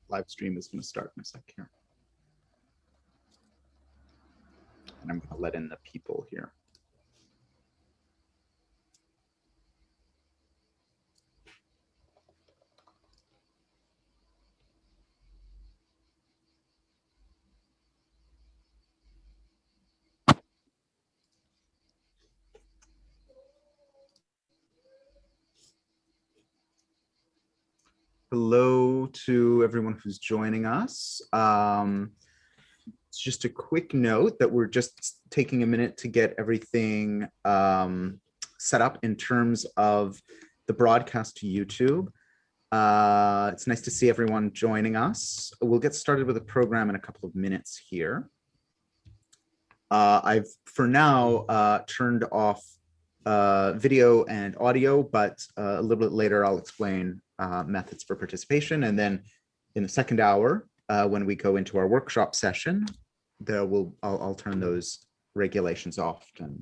live stream is going to start in a sec here. And I'm going to let in the people here. Hello to everyone who's joining us. It's just a quick note that we're just taking a minute to get everything set up in terms of the broadcast to YouTube. It's nice to see everyone joining us. We'll get started with the program in a couple of minutes here. I've, for now, turned off video and audio, but a little bit later I'll explain methods for participation. And then in the second hour, when we go into our workshop session, I'll turn those regulations off and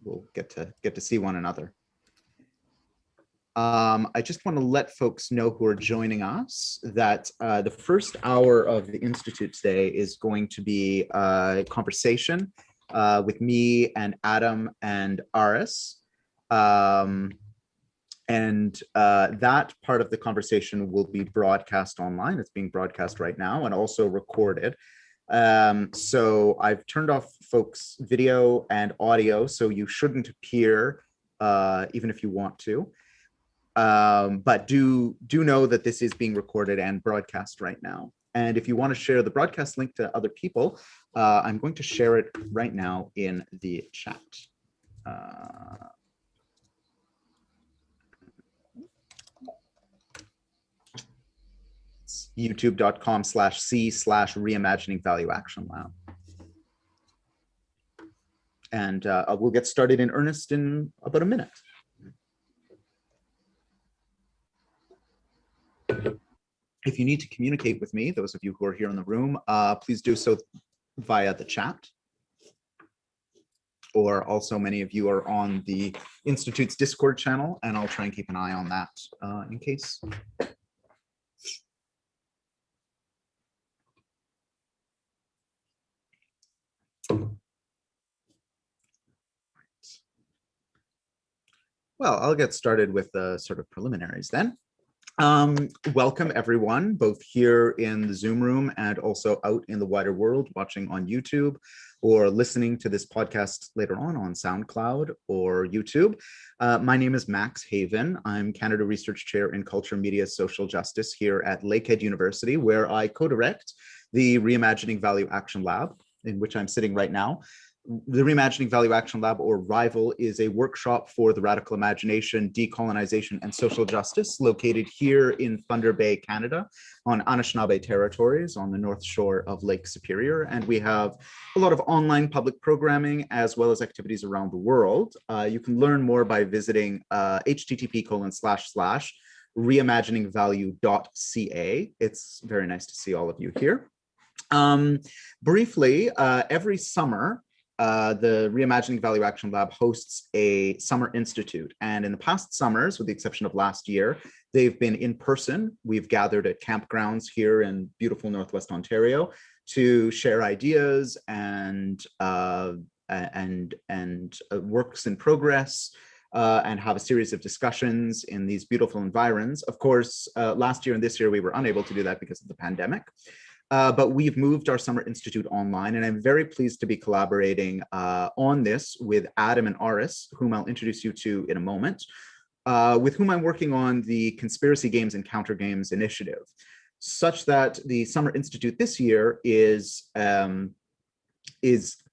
we'll get to see one another. I just want to let folks know who are joining us that the first hour of the Institute today is going to be a conversation with me and Adam and Aris. That part of the conversation will be broadcast online. It's being broadcast right now and also recorded. So I've turned off folks' video and audio, so you shouldn't appear even if you want to. But do know that this is being recorded and broadcast right now. And if you want to share the broadcast link to other people, I'm going to share it right now in the chat. It's youtube.com/c/reimagining value action lab. And we'll get started in earnest in about a minute. If you need to communicate with me, those of you who are here in the room, please do so via the chat. Or also many of you are on the Institute's Discord channel, and I'll try and keep an eye on that in case. Well, I'll get started with the sort of preliminaries then. Welcome everyone, both here in the Zoom room and also out in the wider world watching on YouTube or listening to this podcast later on SoundCloud or YouTube. My name is Max Haven. I'm Canada Research Chair in Culture, Media, Social Justice here at Lakehead University, where I co-direct the Reimagining Value Action Lab, in which I'm sitting right now. The Reimagining Value Action Lab, or RIVAL, is a workshop for the radical imagination, decolonization, and social justice located here in Thunder Bay, Canada, on Anishinaabe territories on the north shore of Lake Superior. And we have a lot of online public programming as well as activities around the world. You can learn more by visiting http://reimaginingvalue.ca. It's very nice to see all of you here. Briefly, every summer, the Reimagining Value Action Lab hosts a summer institute. And in the past summers, with the exception of last year, they've been in person. We've gathered at campgrounds here in beautiful Northwest Ontario to share ideas and works in progress and have a series of discussions in these beautiful environs. Of course, last year and this year, we were unable to do that because of the pandemic. But we've moved our Summer Institute online, and I'm very pleased to be collaborating on this with Adam and Aris, whom I'll introduce you to in a moment, with whom I'm working on the Conspiracy Games and Countergames initiative, such that the Summer Institute this year is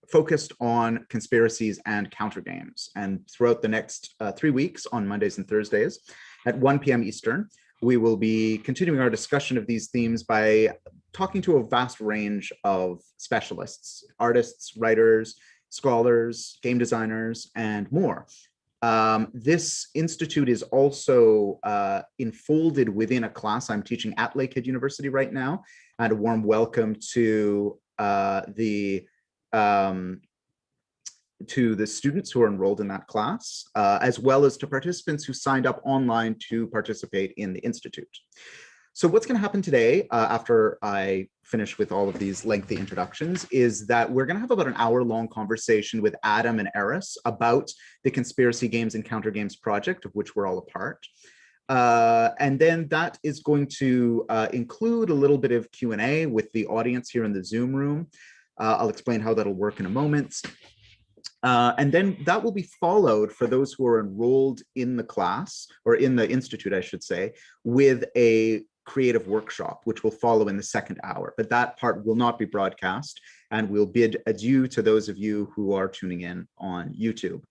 focused on conspiracies and countergames. And throughout the next 3 weeks on Mondays and Thursdays at 1 p.m. Eastern, we will be continuing our discussion of these themes by talking to a vast range of specialists, artists, writers, scholars, game designers, and more. This institute is also enfolded within a class I'm teaching at Lakehead University right now, and a warm welcome to the students who are enrolled in that class, as well as to participants who signed up online to participate in the Institute. So what's going to happen today, after I finish with all of these lengthy introductions, is that we're going to have about an hour-long conversation with Adam and Eris about the Conspiracy Games and Countergames project, of which we're all a part. And then that is going to include a little bit of Q&A with the audience here in the Zoom room. I'll explain how that'll work in a moment. And then that will be followed, for those who are enrolled in the class, or in the institute, I should say, with a creative workshop, which will follow in the second hour. But that part will not be broadcast, and we'll bid adieu to those of you who are tuning in on YouTube.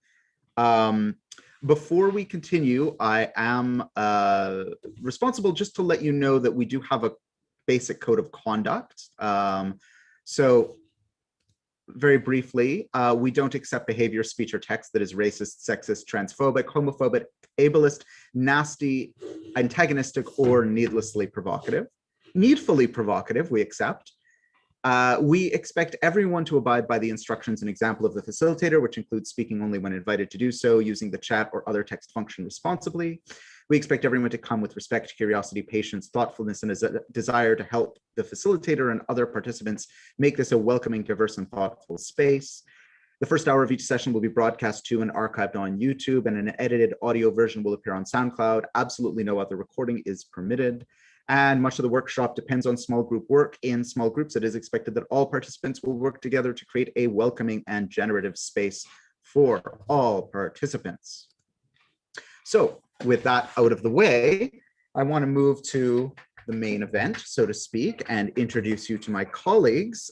Before we continue, I am responsible just to let you know that we do have a basic code of conduct. So very briefly, we don't accept behavior, speech, or text that is racist, sexist, transphobic, homophobic, ableist, nasty, antagonistic, or needlessly provocative. Needfully provocative, we accept. We expect everyone to abide by the instructions and example of the facilitator, which includes speaking only when invited to do so, using the chat or other text function responsibly. We expect everyone to come with respect, curiosity, patience, thoughtfulness, and a desire to help the facilitator and other participants make this a welcoming, diverse, and thoughtful space. The first hour of each session will be broadcast to and archived on YouTube, and an edited audio version will appear on SoundCloud. Absolutely no other recording is permitted. And much of the workshop depends on small group work. In small groups, it is expected that all participants will work together to create a welcoming and generative space for all participants. So with that out of the way, I want to move to the main event, so to speak, and introduce you to my colleagues.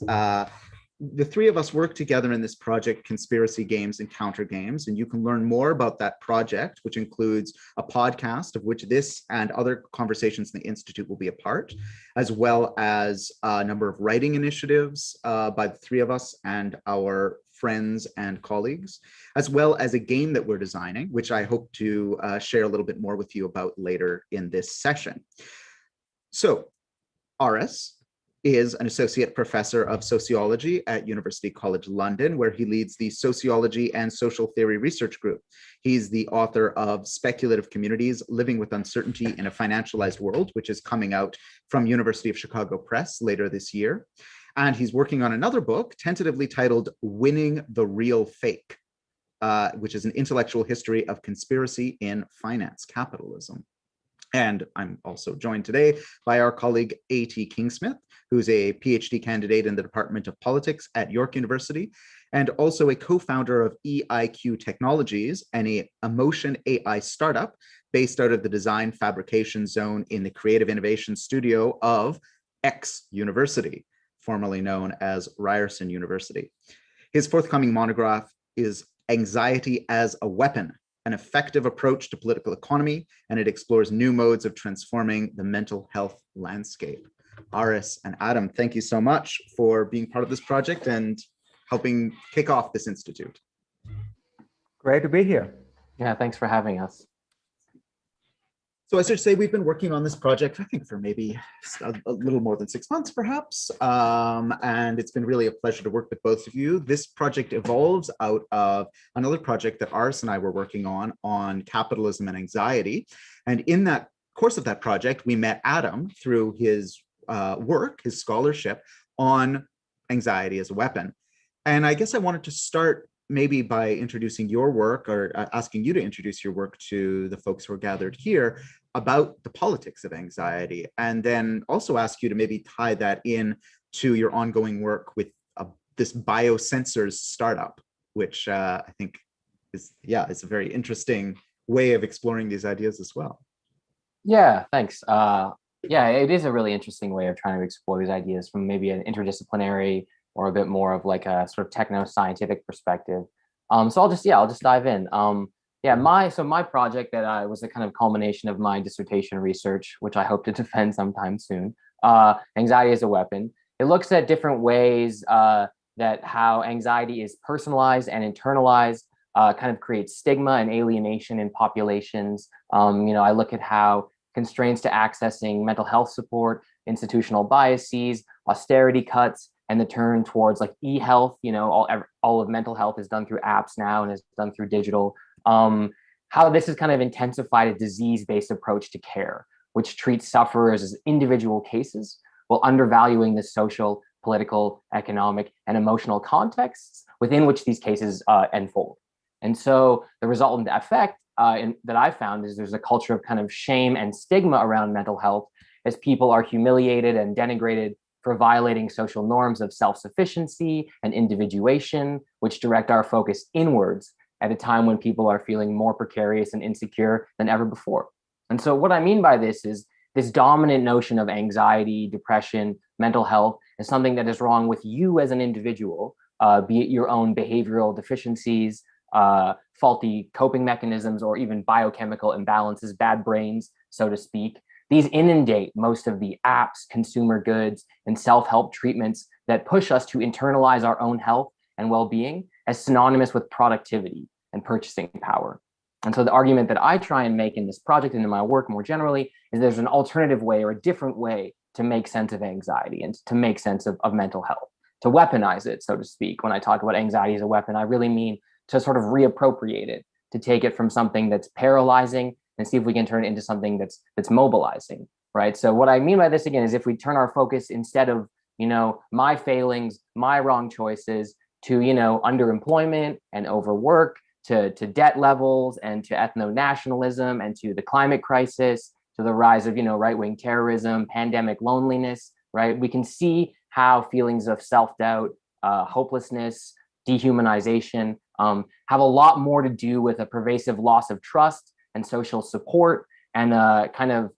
The three of us work together in this project, Conspiracy Games and Countergames, and you can learn more about that project, which includes a podcast of which this and other conversations in the Institute will be a part, as well as a number of writing initiatives by the three of us and our friends and colleagues, as well as a game that we're designing, which I hope to share a little bit more with you about later in this session. So, Aris is an associate professor of sociology at University College London, where he leads the Sociology and Social Theory Research Group. He's the author of Speculative Communities, Living with Uncertainty in a Financialized World, which is coming out from University of Chicago Press later this year. And he's working on another book, tentatively titled Winning the Real Fake, which is an intellectual history of conspiracy in finance capitalism. And I'm also joined today by our colleague A.T. Kingsmith, who's a PhD candidate in the Department of Politics at York University, and also a co-founder of EIQ Technologies, an emotion AI startup based out of the design fabrication zone in the creative innovation studio of X University, formerly known as Ryerson University. His forthcoming monograph is Anxiety as a Weapon, an effective approach to political economy, and it explores new modes of transforming the mental health landscape. Aris and Adam, thank you so much for being part of this project and helping kick off this institute. Great to be here. Yeah, thanks for having us. So I should say we've been working on this project, I think, for maybe a little more than 6 months, perhaps. And it's been really a pleasure to work with both of you. This project evolves out of another project that Aris and I were working on capitalism and anxiety. And in that course of that project, we met Adam through his work, his scholarship on anxiety as a weapon. And I guess I wanted to start maybe by introducing your work, or asking you to introduce your work to the folks who are gathered here about the politics of anxiety, and then also ask you to maybe tie that in to your ongoing work with this biosensors startup, which I think is a very interesting way of exploring these ideas as well. Yeah, thanks. Yeah, it is a really interesting way of trying to explore these ideas from maybe an interdisciplinary or a bit more of like a sort of techno-scientific perspective. So I'll just dive in. My project that was the kind of culmination of my dissertation research, which I hope to defend sometime soon, Anxiety as a Weapon. It looks at different ways that how anxiety is personalized and internalized, kind of creates stigma and alienation in populations. I look at how constraints to accessing mental health support, institutional biases, austerity cuts, and the turn towards like e-health, all of mental health is done through apps now and is done through digital. How this has kind of intensified a disease-based approach to care. which treats sufferers as individual cases while undervaluing the social, political, economic, and emotional contexts within which these cases unfold. And so the resultant effect that I found is there's a culture of kind of shame and stigma around mental health as people are humiliated and denigrated for violating social norms of self-sufficiency and individuation, which direct our focus inwards at a time when people are feeling more precarious and insecure than ever before. And so what I mean by this is this dominant notion of anxiety, depression, mental health is something that is wrong with you as an individual, be it your own behavioral deficiencies, faulty coping mechanisms, or even biochemical imbalances, bad brains, so to speak. These inundate most of the apps, consumer goods, and self-help treatments that push us to internalize our own health and well-being as synonymous with productivity and purchasing power. And so the argument that I try and make in this project and in my work more generally is there's an alternative way or a different way to make sense of anxiety and to make sense of mental health, to weaponize it, so to speak. When I talk about anxiety as a weapon, I really mean to sort of reappropriate it, to take it from something that's paralyzing and see if we can turn it into something that's mobilizing, right? So what I mean by this again is if we turn our focus instead of, my failings, my wrong choices to, underemployment and overwork, to debt levels and to ethno-nationalism and to the climate crisis, to the rise of, right-wing terrorism, pandemic loneliness, right? We can see how feelings of self-doubt, hopelessness, dehumanization have a lot more to do with a pervasive loss of trust and social support and kind of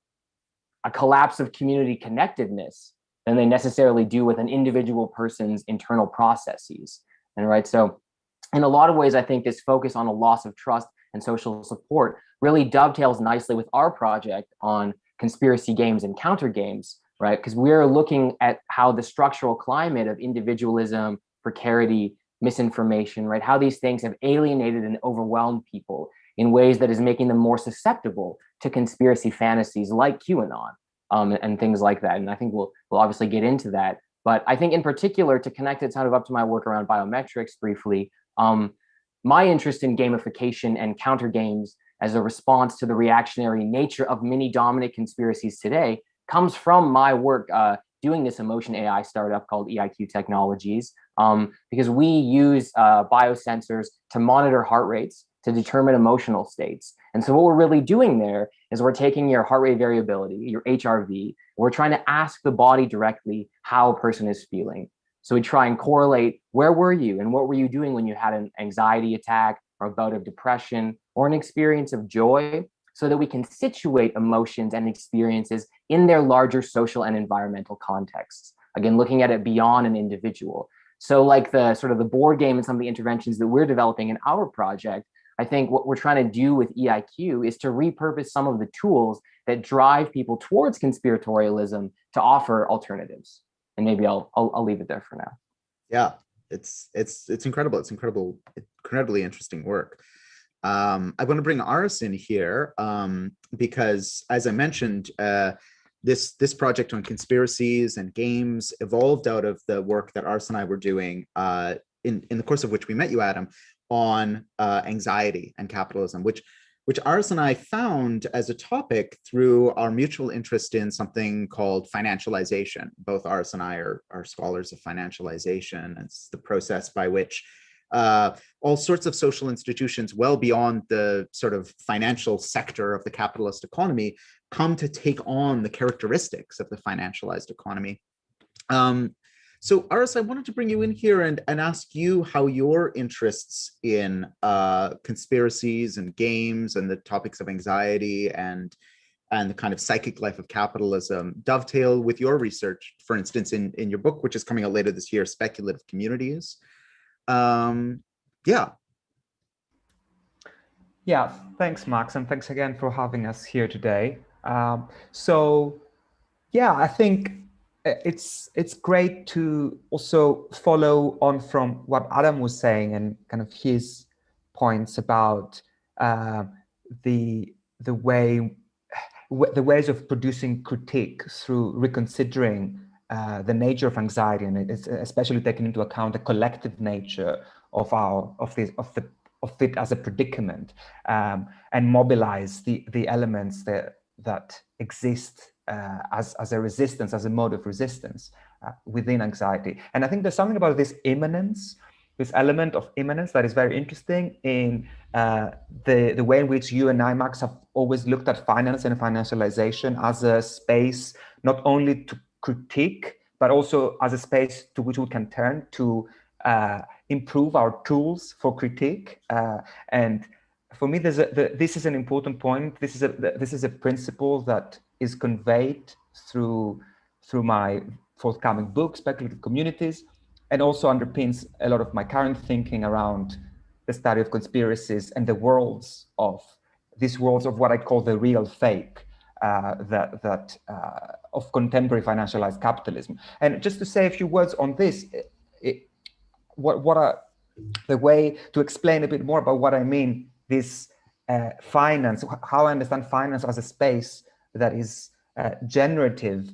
a collapse of community connectedness than they necessarily do with an individual person's internal processes. And right, so in a lot of ways, I think this focus on a loss of trust and social support really dovetails nicely with our project on conspiracy games and counter games, right? Because we're looking at how the structural climate of individualism, precarity, misinformation, right? How these things have alienated and overwhelmed people in ways that is making them more susceptible to conspiracy fantasies like QAnon and things like that. And I think we'll obviously get into that. But I think in particular, to connect it kind of up to my work around biometrics briefly, my interest in gamification and counter games as a response to the reactionary nature of many dominant conspiracies today comes from my work doing this emotion AI startup called EIQ Technologies, because we use biosensors to monitor heart rates to determine emotional states. And so what we're really doing there is we're taking your heart rate variability, your HRV, we're trying to ask the body directly how a person is feeling. So we try and correlate where were you and what were you doing when you had an anxiety attack or a bout of depression or an experience of joy, so that we can situate emotions and experiences in their larger social and environmental contexts. Again, looking at it beyond an individual. So like the sort of the board game and some of the interventions that we're developing in our project, I think what we're trying to do with EIQ is to repurpose some of the tools that drive people towards conspiratorialism to offer alternatives. And maybe I'll leave it there for now. Yeah, it's incredible. It's incredibly interesting work. I want to bring Aris in here because, as I mentioned, this project on conspiracies and games evolved out of the work that Aris and I were doing in the course of which we met you, Adam, on anxiety and capitalism, which Aris and I found as a topic through our mutual interest in something called financialization. Both Aris and I are scholars of financialization. It's the process by which all sorts of social institutions well beyond the sort of financial sector of the capitalist economy come to take on the characteristics of the financialized economy. So Aris, I wanted to bring you in here and ask you how your interests in conspiracies and games and the topics of anxiety and the kind of psychic life of capitalism dovetail with your research, for instance, in your book, which is coming out later this year, Speculative Communities. Yeah. Yeah, thanks, Max, and thanks again for having us here today. So, yeah, I think it's great to also follow on from what Adam was saying and kind of his points about the ways of producing critique through reconsidering the nature of anxiety, and it's especially taking into account the collective nature of it as a predicament, and mobilize the elements that that exist as a resistance, as a mode of resistance within anxiety. And I think there's something about this immanence, this element of immanence, that is very interesting in the way in which you and I, Max, have always looked at finance and financialization as a space not only to critique, but also as a space to which we can turn to improve our tools for critique. And for me, this is an important point. This is a principle that is conveyed through my forthcoming book, Speculative Communities, and also underpins a lot of my current thinking around the study of conspiracies and the worlds of these worlds of what I call the real fake of contemporary financialized capitalism. And just to say a few words on this, the way to explain a bit more about what I mean, this finance, how I understand finance as a space that is generative,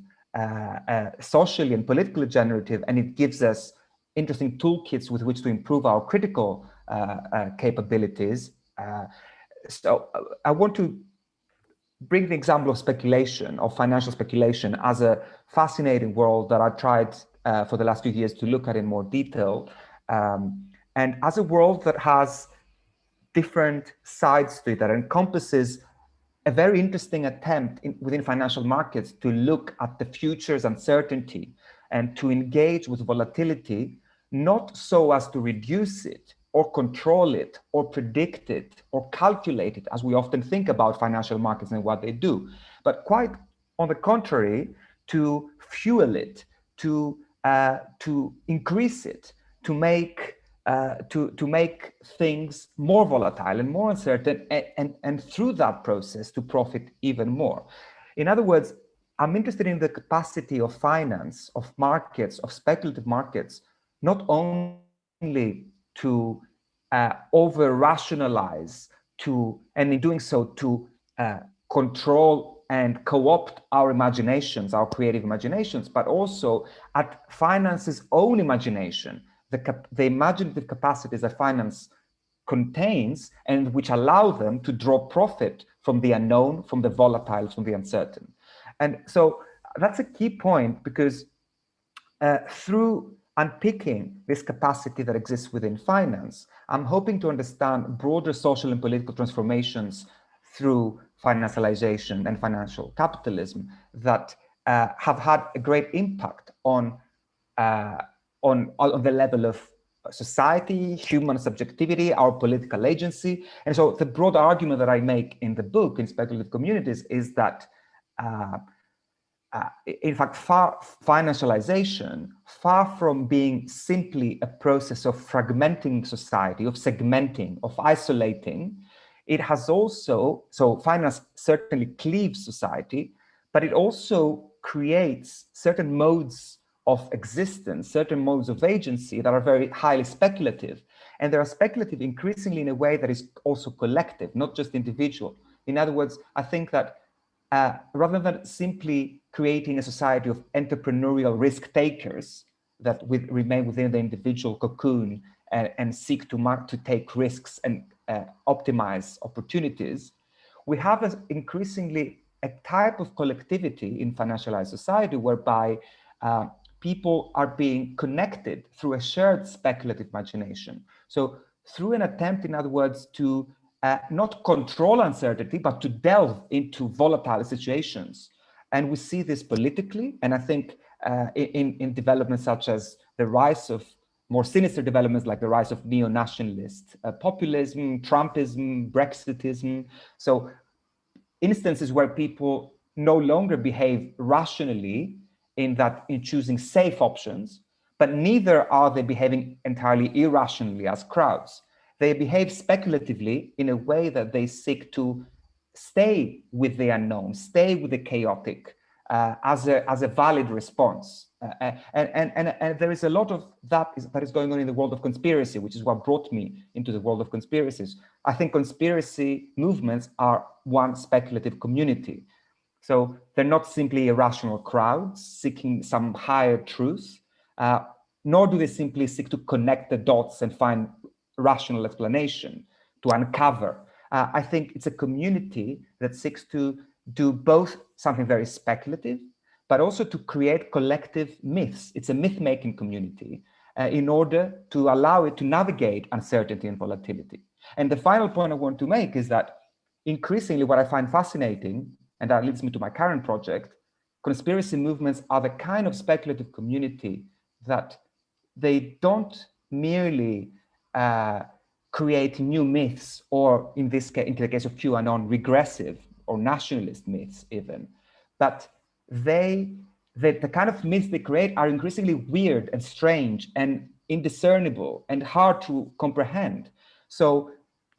socially and politically generative, and it gives us interesting toolkits with which to improve our critical capabilities. So I want to bring the example of speculation, of financial speculation, as a fascinating world that I tried for the last few years to look at in more detail. And as a world that has different sides to it, that encompasses a very interesting attempt within financial markets to look at the future's uncertainty and to engage with volatility, not so as to reduce it or control it or predict it or calculate it, as we often think about financial markets and what they do, but quite on the contrary, to fuel it, to increase it, to make things more volatile and more uncertain, and through that process to profit even more. In other words, I'm interested in the capacity of finance, of markets, of speculative markets, not only to over-rationalize, and in doing so to control and co-opt our imaginations, our creative imaginations, but also at finance's own imagination, the imaginative capacities that finance contains, and which allow them to draw profit from the unknown, from the volatile, from the uncertain. And so that's a key point, because through unpicking this capacity that exists within finance, I'm hoping to understand broader social and political transformations through financialization and financial capitalism that have had a great impact on the level of society, human subjectivity, our political agency. And so the broad argument that I make in the book, in Speculative Communities, is that in fact, financialization, far from being simply a process of fragmenting society, of segmenting, of isolating, it has also, so finance certainly cleaves society, but it also creates certain modes of existence, certain modes of agency that are very highly speculative. And they are speculative increasingly in a way that is also collective, not just individual. In other words, I think that rather than simply creating a society of entrepreneurial risk takers that remain within the individual cocoon and seek to take risks and optimize opportunities, we have increasingly a type of collectivity in financialized society whereby people are being connected through a shared speculative imagination. So through an attempt, in other words, to not control uncertainty, but to delve into volatile situations. And we see this politically, and I think in developments such as the rise of more sinister developments like the rise of neo-nationalist populism, Trumpism, Brexitism. So instances where people no longer behave rationally in choosing safe options, but neither are they behaving entirely irrationally as crowds. They behave speculatively in a way that they seek to stay with the unknown, stay with the chaotic as a valid response. And there is a lot of that is going on in the world of conspiracy, which is what brought me into the world of conspiracies. I think conspiracy movements are one speculative community. So they're not simply irrational crowds seeking some higher truth, nor do they simply seek to connect the dots and find rational explanation, to uncover. I think it's a community that seeks to do both something very speculative, but also to create collective myths. It's a myth-making community in order to allow it to navigate uncertainty and volatility. And the final point I want to make is that increasingly what I find fascinating, and that leads me to my current project, conspiracy movements are the kind of speculative community that they don't merely create new myths, or in this case, in the case of QAnon, regressive or nationalist myths even, but the kind of myths they create are increasingly weird and strange and indiscernible and hard to comprehend. So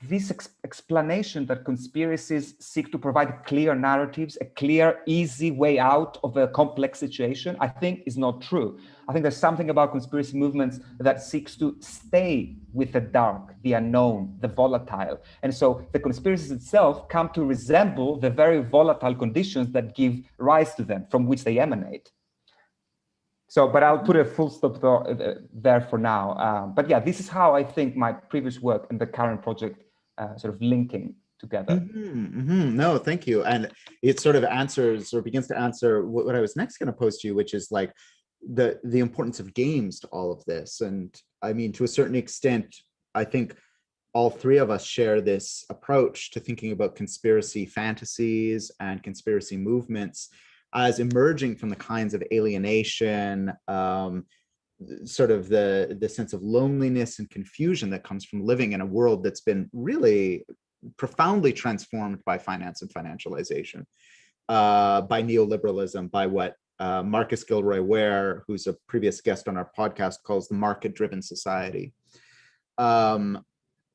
this explanation that conspiracies seek to provide clear narratives, a clear, easy way out of a complex situation, I think is not true. I think there's something about conspiracy movements that seeks to stay with the dark, the unknown, the volatile. And so the conspiracies itself come to resemble the very volatile conditions that give rise to them, from which they emanate. So, but I'll put a full stop there for now. But yeah, this is how I think my previous work and the current project sort of linking together. No, thank you. And it sort of answers or begins to answer what I was next going to pose to you, which is like the importance of games to all of this. And I mean, to a certain extent, I think all three of us share this approach to thinking about conspiracy fantasies and conspiracy movements as emerging from the kinds of alienation, sort of the sense of loneliness and confusion that comes from living in a world that's been really profoundly transformed by finance and financialization, by neoliberalism, by what Marcus Gilroy Ware, who's a previous guest on our podcast, calls the market-driven society.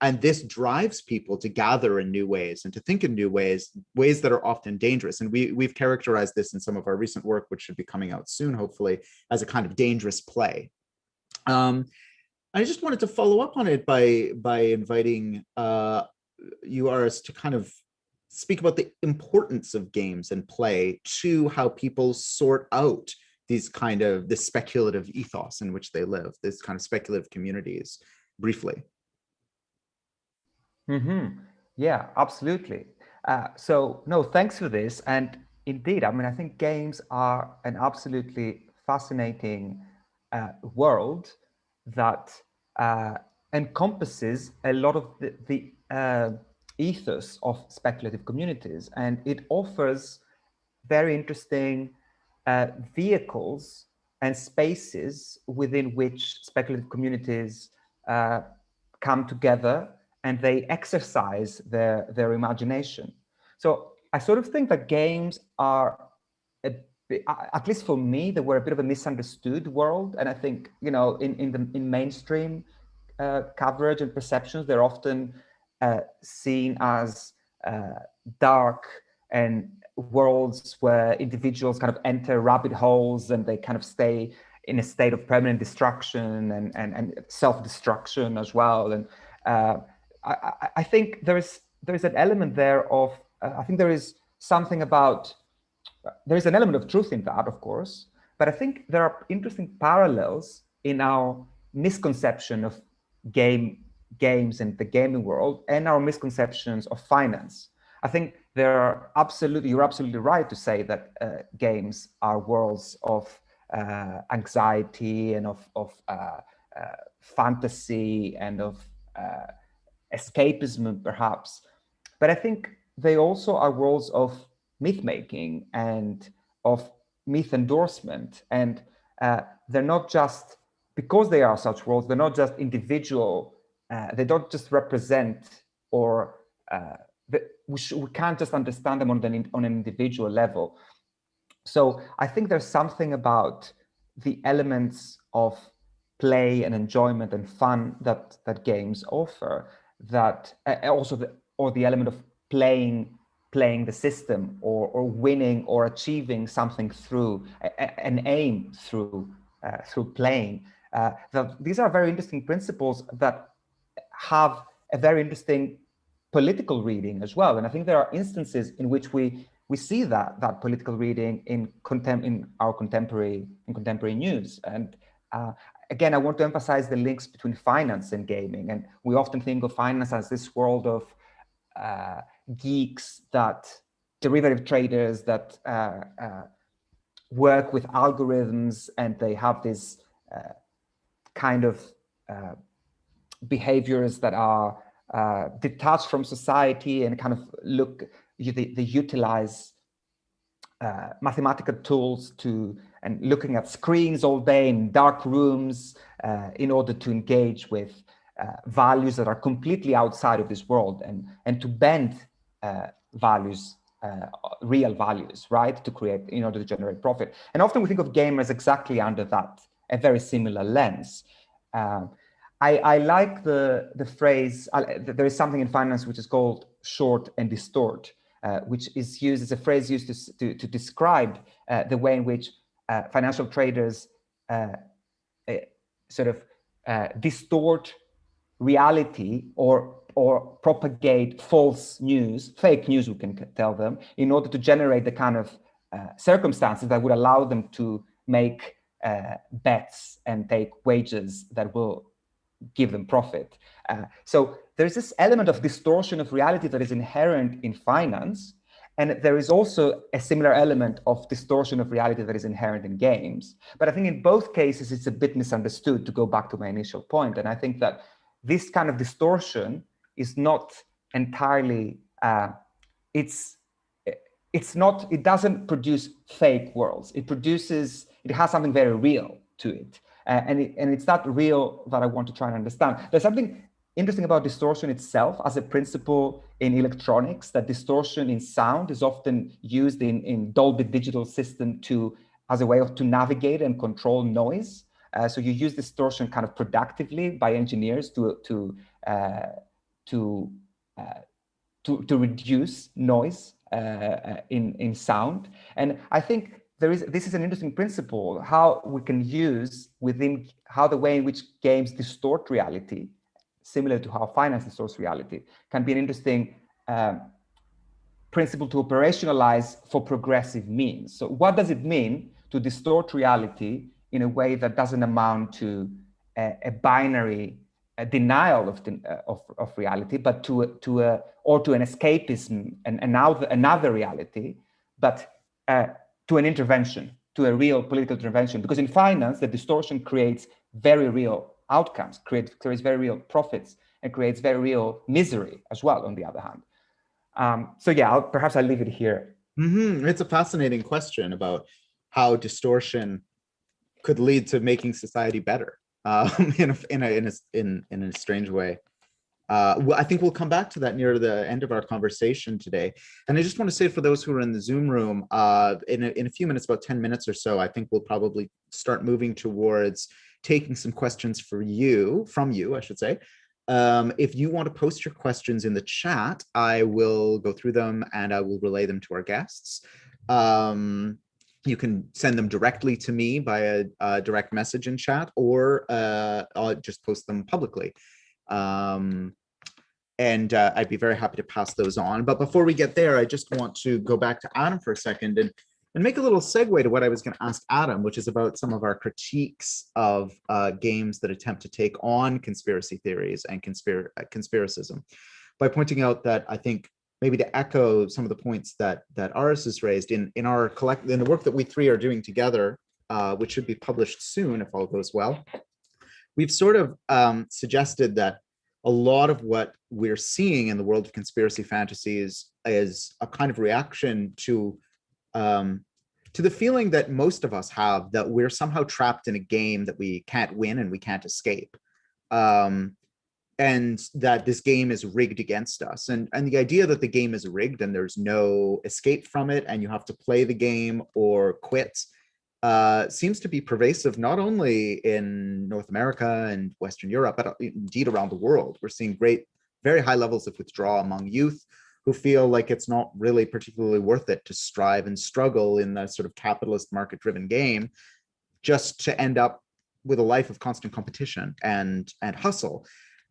And this drives people to gather in new ways and to think in new ways, ways that are often dangerous. And we've characterized this in some of our recent work, which should be coming out soon, hopefully, as a kind of dangerous play. I just wanted to follow up on it by inviting you, Aris, to kind of speak about the importance of games and play to how people sort out this speculative ethos in which they live, this kind of speculative communities, briefly. Yeah, absolutely. So no, thanks for this. And indeed, I mean, I think games are an absolutely fascinating world that encompasses a lot of the ethos of speculative communities, and it offers very interesting vehicles and spaces within which speculative communities come together and they exercise their imagination. So I sort of think that games are, at least for me, they were a bit of a misunderstood world. And I think, you know, in mainstream coverage and perceptions, they're often seen as dark and worlds where individuals kind of enter rabbit holes and they kind of stay in a state of permanent destruction and self-destruction as well. And I think there is an element there of, I think there is something about, there is an element of truth in that, of course, but I think there are interesting parallels in our misconception of games and the gaming world and our misconceptions of finance. I think you're absolutely right to say that games are worlds of anxiety and of fantasy and of escapism, perhaps. But I think they also are worlds of myth making and of myth endorsement. And they're not just, because they are such worlds, they're not just individual, they don't just represent, or we can't just understand them on an individual level. So I think there's something about the elements of play and enjoyment and fun that games offer, that also the element of playing the system, or winning or achieving something through an aim through playing. These are very interesting principles that have a very interesting political reading as well. And I think there are instances in which we see that political reading in our contemporary news. And again, I want to emphasize the links between finance and gaming. And we often think of finance as this world of geeks that derivative traders that work with algorithms, and they have this kind of behaviors that are detached from society and kind of they utilize mathematical tools and looking at screens all day in dark rooms in order to engage with values that are completely outside of this world, and to bend values, real values, right, to create, in order to generate profit. And often we think of gamers exactly under that, a very similar lens. I like the phrase, there is something in finance which is called short and distort, which is used as a phrase used to describe the way in which financial traders distort reality or propagate false news, fake news, we can tell them, in order to generate the kind of circumstances that would allow them to make bets and take wagers that will give them profit. So there's this element of distortion of reality that is inherent in finance. And there is also a similar element of distortion of reality that is inherent in games. But I think in both cases, it's a bit misunderstood, to go back to my initial point. And I think that this kind of distortion is not entirely, it doesn't produce fake worlds. It has something very real to it. And it's that real that I want to try and understand. There's something interesting about distortion itself as a principle in electronics, that distortion in sound is often used in Dolby Digital system as a way to navigate and control noise. So you use distortion kind of productively by engineers to reduce noise in sound. And I think this is an interesting principle, how we can use how the way in which games distort reality, similar to how finance distorts reality, can be an interesting principle to operationalize for progressive means. So what does it mean to distort reality in a way that doesn't amount to a binary denial of reality, but to an escapism and another reality, but to an intervention, to a real political intervention? Because in finance, the distortion creates very real outcomes, creates very real profits, and creates very real misery as well, on the other hand. So yeah, perhaps I'll leave it here. It's a fascinating question about how distortion could lead to making society better in a strange way. I think we'll come back to that near the end of our conversation today. And I just want to say, for those who are in the Zoom room, in a few minutes, about 10 minutes or so, I think we'll probably start moving towards taking some questions from you, I should say. If you want to post your questions in the chat, I will go through them and I will relay them to our guests. You can send them directly to me by a direct message in chat, or I'll just post them publicly. And I'd be very happy to pass those on. But before we get there, I just want to go back to Adam for a second and make a little segue to what I was going to ask Adam, which is about some of our critiques of games that attempt to take on conspiracy theories and conspiracism, by pointing out that I think, maybe to echo some of the points that Aris has raised in the work that we three are doing together, which should be published soon if all goes well, we've sort of suggested that a lot of what we're seeing in the world of conspiracy fantasies is a kind of reaction to the feeling that most of us have, that we're somehow trapped in a game that we can't win and we can't escape. And that this game is rigged against us. And the idea that the game is rigged and there's no escape from it and you have to play the game or quit seems to be pervasive, not only in North America and Western Europe, but indeed around the world. We're seeing very high levels of withdrawal among youth who feel like it's not really particularly worth it to strive and struggle in the sort of capitalist market-driven game, just to end up with a life of constant competition and hustle.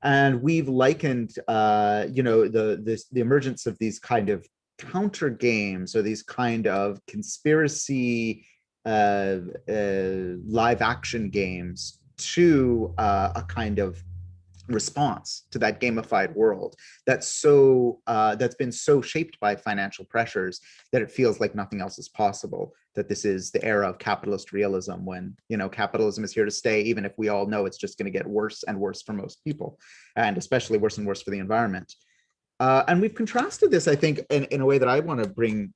And we've likened, the emergence of these kind of counter games, or these kind of conspiracy live action games, to a kind of response to that gamified world that's been so shaped by financial pressures that it feels like nothing else is possible, that this is the era of capitalist realism, when capitalism is here to stay, even if we all know it's just going to get worse and worse for most people, and especially worse and worse for the environment. And we've contrasted this, I think, in a way that I want to bring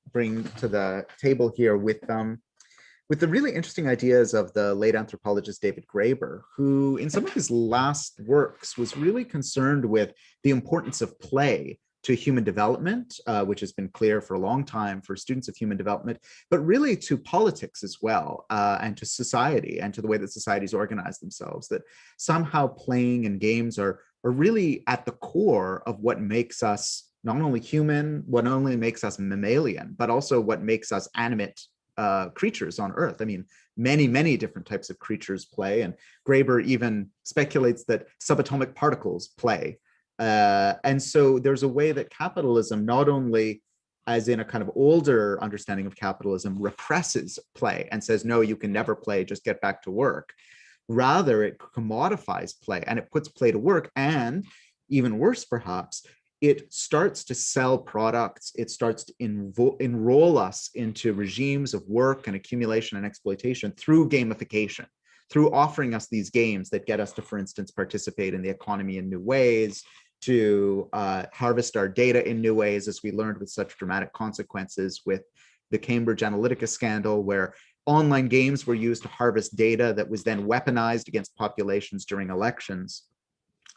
to the table here with the really interesting ideas of the late anthropologist David Graeber, who in some of his last works was really concerned with the importance of play to human development, which has been clear for a long time for students of human development, but really to politics as well, and to society and to the way that societies organize themselves, that somehow playing and games are really at the core of what makes us not only human, what not only makes us mammalian, but also what makes us animate creatures on Earth. I mean, many different types of creatures play, and Graeber even speculates that subatomic particles play. And so there's a way that capitalism, not only as in a kind of older understanding of capitalism, represses play and says, no, you can never play, just get back to work. Rather, it commodifies play and it puts play to work, and even worse, perhaps, it starts to sell products. It starts to enroll us into regimes of work and accumulation and exploitation through gamification, through offering us these games that get us to, for instance, participate in the economy in new ways, to harvest our data in new ways, as we learned with such dramatic consequences with the Cambridge Analytica scandal, where online games were used to harvest data that was then weaponized against populations during elections.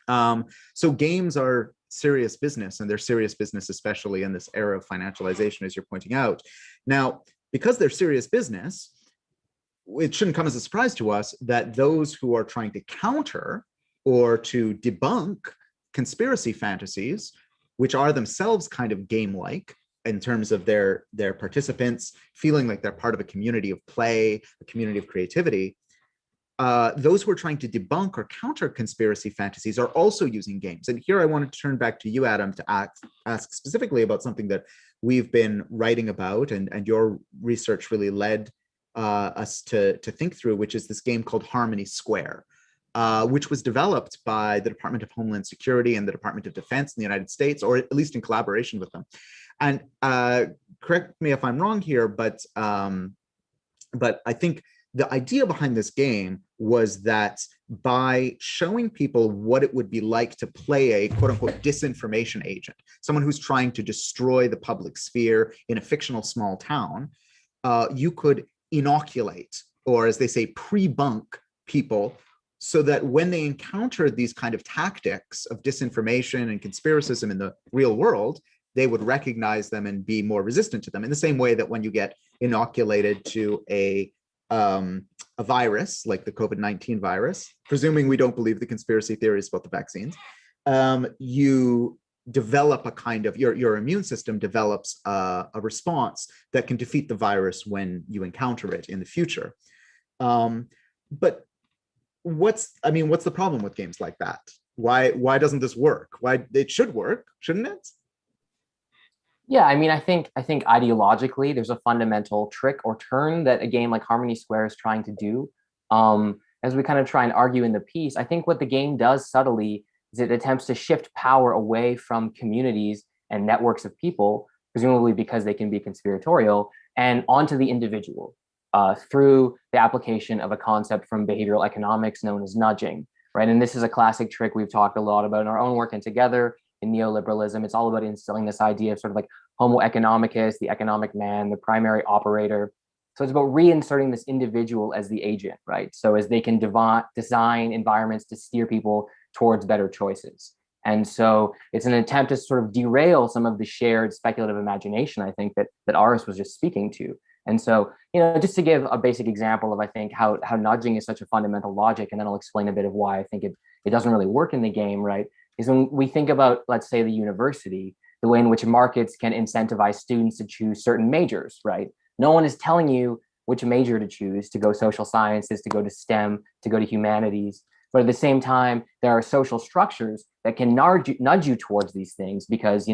So games are serious business, and they're serious business, especially in this era of financialization, as you're pointing out. Now, because they're serious business, it shouldn't come as a surprise to us that those who are trying to counter or to debunk conspiracy fantasies, which are themselves kind of game-like in terms of their participants feeling like they're part of a community of play, a community of creativity, those who are trying to debunk or counter conspiracy fantasies are also using games. And here I wanted to turn back to you, Adam, to ask specifically about something that we've been writing about, and your research really led us to think through, which is this game called Harmony Square, which was developed by the Department of Homeland Security and the Department of Defense in the United States, or at least in collaboration with them. And correct me if I'm wrong here, but I think the idea behind this game was that by showing people what it would be like to play a quote unquote disinformation agent, someone who's trying to destroy the public sphere in a fictional small town, you could inoculate, or as they say, pre-bunk people, so that when they encountered these kind of tactics of disinformation and conspiracism in the real world, they would recognize them and be more resistant to them, in the same way that when you get inoculated to a virus like the COVID-19 virus, presuming we don't believe the conspiracy theories about the vaccines, you develop a kind of, your immune system develops a response that can defeat the virus when you encounter it in the future. But what's the problem with games like that? Why doesn't this work? Why it should work, shouldn't it? Yeah, I mean, I think ideologically, there's a fundamental trick or turn that a game like Harmony Square is trying to do. As we kind of try and argue in the piece, I think what the game does subtly is it attempts to shift power away from communities and networks of people, presumably because they can be conspiratorial, and onto the individual through the application of a concept from behavioral economics known as nudging, right? And this is a classic trick we've talked a lot about in our own work and together. In neoliberalism, it's all about instilling this idea of sort of like homo economicus, the economic man, the primary operator. So it's about reinserting this individual as the agent, right? So as they can design environments to steer people towards better choices. And so it's an attempt to sort of derail some of the shared speculative imagination, I think, that Aris was just speaking to. And so, just to give a basic example of, I think, how nudging is such a fundamental logic, and then I'll explain a bit of why I think it doesn't really work in the game, right? Is when we think about, let's say, the university, the way in which markets can incentivize students to choose certain majors, right? No one is telling you which major to choose, to go social sciences, to go to STEM, to go to humanities. But at the same time, there are social structures that can nudge you towards these things because,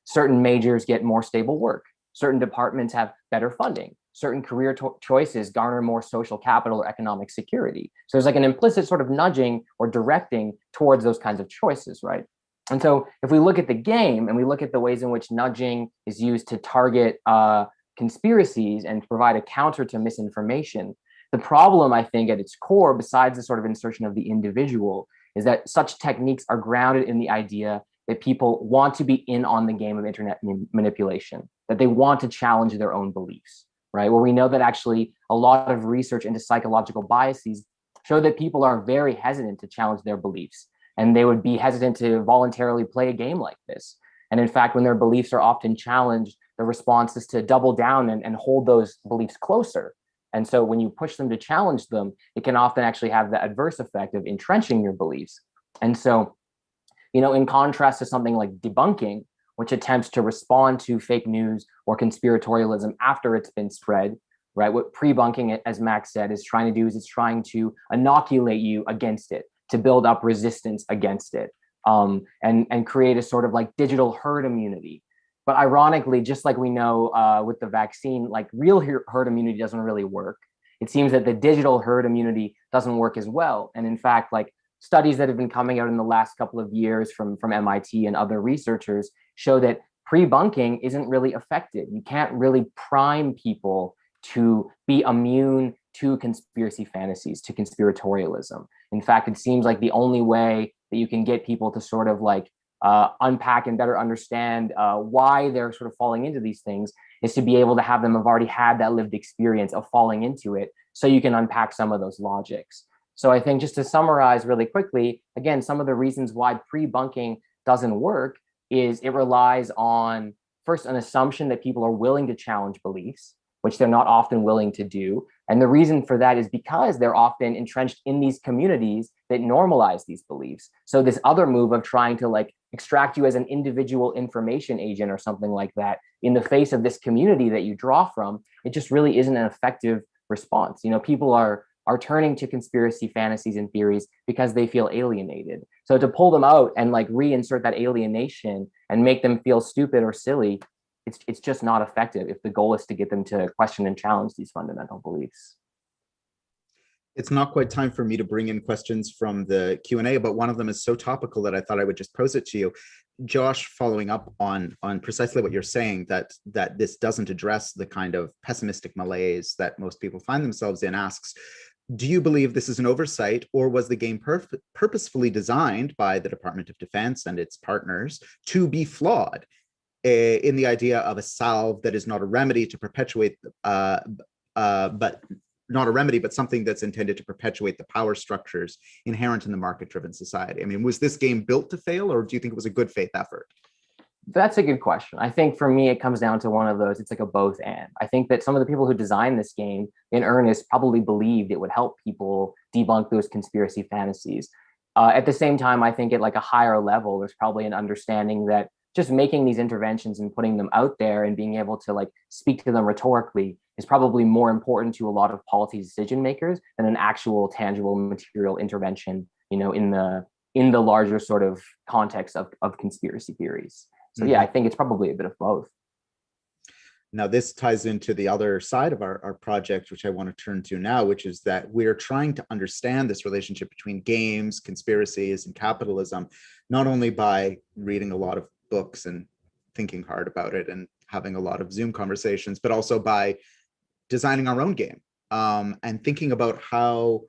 certain majors get more stable work. Certain departments have better funding. certain career choices garner more social capital or economic security. So there's like an implicit sort of nudging or directing towards those kinds of choices, right? And so if we look at the game and we look at the ways in which nudging is used to target conspiracies and provide a counter to misinformation, the problem, I think, at its core, besides the sort of insertion of the individual, is that such techniques are grounded in the idea that people want to be in on the game of internet manipulation, that they want to challenge their own beliefs, right? Where we know that actually a lot of research into psychological biases show that people are very hesitant to challenge their beliefs, and they would be hesitant to voluntarily play a game like this. And in fact, when their beliefs are often challenged, the response is to double down and hold those beliefs closer. And so when you push them to challenge them, it can often actually have the adverse effect of entrenching your beliefs. And so, in contrast to something like debunking, which attempts to respond to fake news or conspiratorialism after it's been spread, right? What pre-bunking, as Max said, is trying to do is it's trying to inoculate you against it, to build up resistance against it, and create a sort of like digital herd immunity. But ironically, just like we know with the vaccine, like real herd immunity doesn't really work. It seems that the digital herd immunity doesn't work as well. And in fact, like studies that have been coming out in the last couple of years from MIT and other researchers show that pre-bunking isn't really effective. You can't really prime people to be immune to conspiracy fantasies, to conspiratorialism. In fact, it seems like the only way that you can get people to sort of like unpack and better understand why they're sort of falling into these things is to be able to have them have already had that lived experience of falling into it, so you can unpack some of those logics. So I think, just to summarize really quickly, again, some of the reasons why pre-bunking doesn't work is it relies on, first, an assumption that people are willing to challenge beliefs, which they're not often willing to do. And the reason for that is because they're often entrenched in these communities that normalize these beliefs. So this other move of trying to like extract you as an individual information agent or something like that in the face of this community that you draw from, it just really isn't an effective response. People are turning to conspiracy fantasies and theories because they feel alienated. So to pull them out and like reinsert that alienation and make them feel stupid or silly, it's just not effective if the goal is to get them to question and challenge these fundamental beliefs. It's not quite time for me to bring in questions from the Q&A, but one of them is so topical that I thought I would just pose it to you. Josh, following up on precisely what you're saying, that this doesn't address the kind of pessimistic malaise that most people find themselves in, asks, do you believe this is an oversight, or was the game purposefully designed by the Department of Defense and its partners to be flawed in the idea of a salve that is not a remedy to perpetuate, but something that's intended to perpetuate the power structures inherent in the market-driven society? I mean, was this game built to fail, or do you think it was a good faith effort? That's a good question. I think for me, it comes down to one of those. It's like a both and. I think that some of the people who designed this game in earnest probably believed it would help people debunk those conspiracy fantasies. At the same time, I think at like a higher level, there's probably an understanding that just making these interventions and putting them out there and being able to like speak to them rhetorically is probably more important to a lot of policy decision makers than an actual tangible material intervention, in the larger sort of context of conspiracy theories. So yeah, I think it's probably a bit of both. Now, this ties into the other side of our project, which I want to turn to now, which is that we're trying to understand this relationship between games, conspiracies, and capitalism, not only by reading a lot of books and thinking hard about it and having a lot of Zoom conversations, but also by designing our own game and thinking about how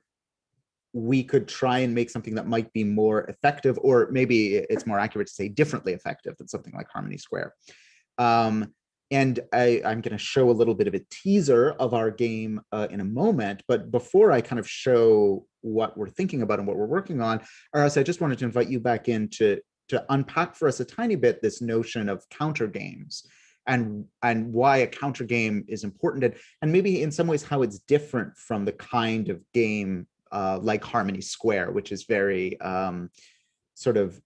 we could try and make something that might be more effective, or maybe it's more accurate to say differently effective than something like Harmony Square. And I'm going to show a little bit of a teaser of our game in a moment. But before I kind of show what we're thinking about and what we're working on, Aras, I just wanted to invite you back in to unpack for us a tiny bit this notion of counter games and why a counter game is important, and maybe in some ways how it's different from the kind of game like Harmony Square, which is very sort of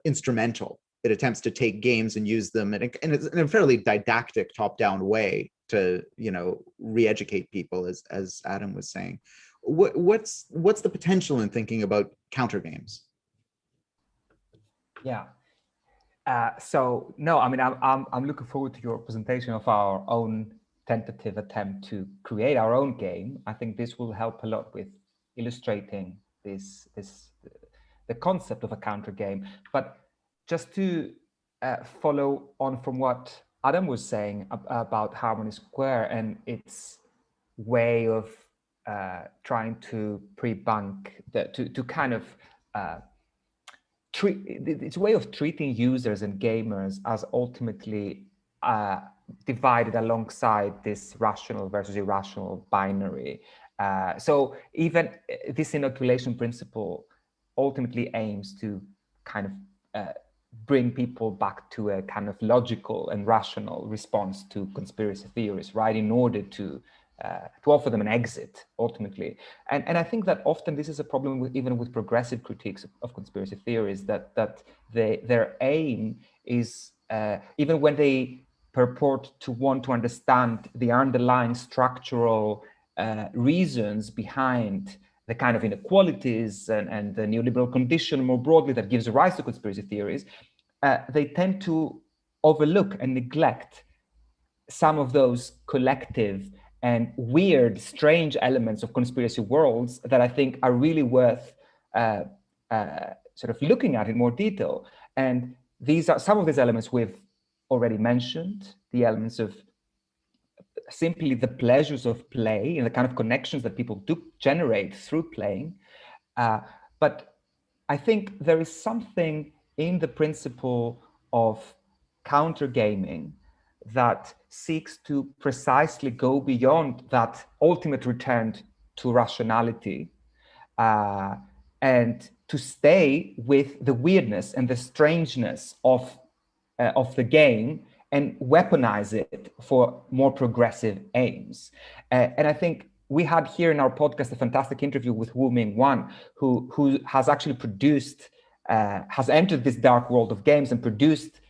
instrumental. It attempts to take games and use them in a fairly didactic, top-down way to, re-educate people, as Adam was saying. What's the potential in thinking about counter games? Yeah. So no, I mean, I'm looking forward to your presentation of our own tentative attempt to create our own game. I think this will help a lot with illustrating the concept of a counter game. But just to follow on from what Adam was saying about Harmony Square and its way of trying to pre-bunk, to kind of it's a way of treating users and gamers as ultimately divided alongside this rational versus irrational binary. So even this inoculation principle ultimately aims to kind of bring people back to a kind of logical and rational response to conspiracy theories, right? In order to offer them an exit, ultimately. And I think that often this is a problem with, even with progressive critiques of conspiracy theories, that their aim is, even when they purport to want to understand the underlying structural reasons behind the kind of inequalities and the neoliberal condition more broadly that gives rise to conspiracy theories, they tend to overlook and neglect some of those collective and weird, strange elements of conspiracy worlds that I think are really worth sort of looking at in more detail. And these are some of these elements we've already mentioned, the elements of simply the pleasures of play and the kind of connections that people do generate through playing. But I think there is something in the principle of counter gaming that seeks to precisely go beyond that ultimate return to rationality and to stay with the weirdness and the strangeness of the game and weaponize it for more progressive aims. And I think we had here in our podcast a fantastic interview with Wu Ming Wan, who has actually produced, has entered this dark world of games and produced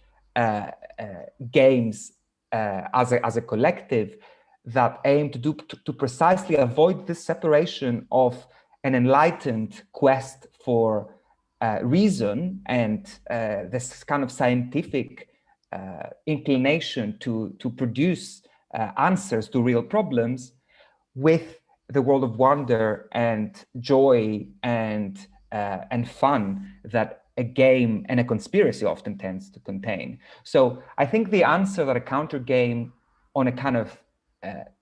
games as a collective that aim to precisely avoid this separation of an enlightened quest for reason and this kind of scientific inclination to produce answers to real problems with the world of wonder and joy and fun that a game and a conspiracy often tends to contain. So I think the answer that a counter game on a kind of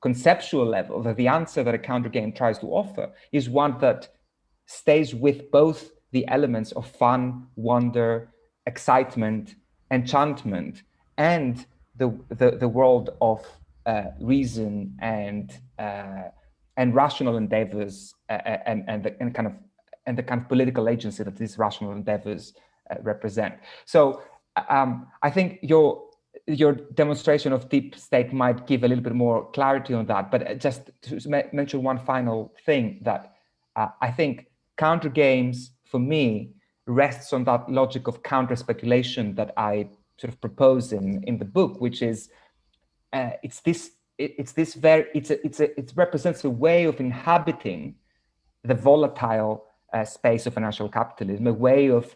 conceptual level, that the answer that a counter game tries to offer is one that stays with both the elements of fun, wonder, excitement, enchantment, and the world of reason and rational endeavors and the kind of political agency that these rational endeavors represent. So I think your demonstration of deep state might give a little bit more clarity on that. But just to mention one final thing, that I think counter games for me rests on that logic of counter speculation that I sort of propose in the book, which is it represents a way of inhabiting the volatile space of financial capitalism, a way of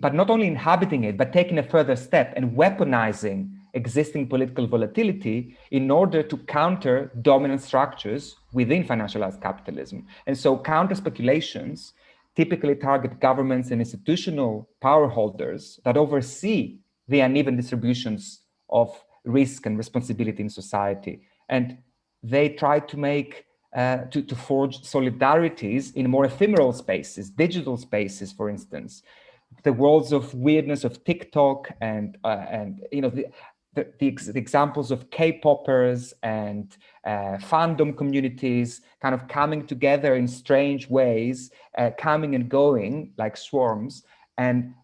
but not only inhabiting it, but taking a further step and weaponizing existing political volatility in order to counter dominant structures within financialized capitalism. And so counter speculations typically target governments and institutional power holders that oversee the uneven distributions of risk and responsibility in society. And they try to make to forge solidarities in more ephemeral spaces, digital spaces, for instance. The worlds of weirdness of TikTok and you know the examples of K-poppers and fandom communities kind of coming together in strange ways, coming and going like swarms, and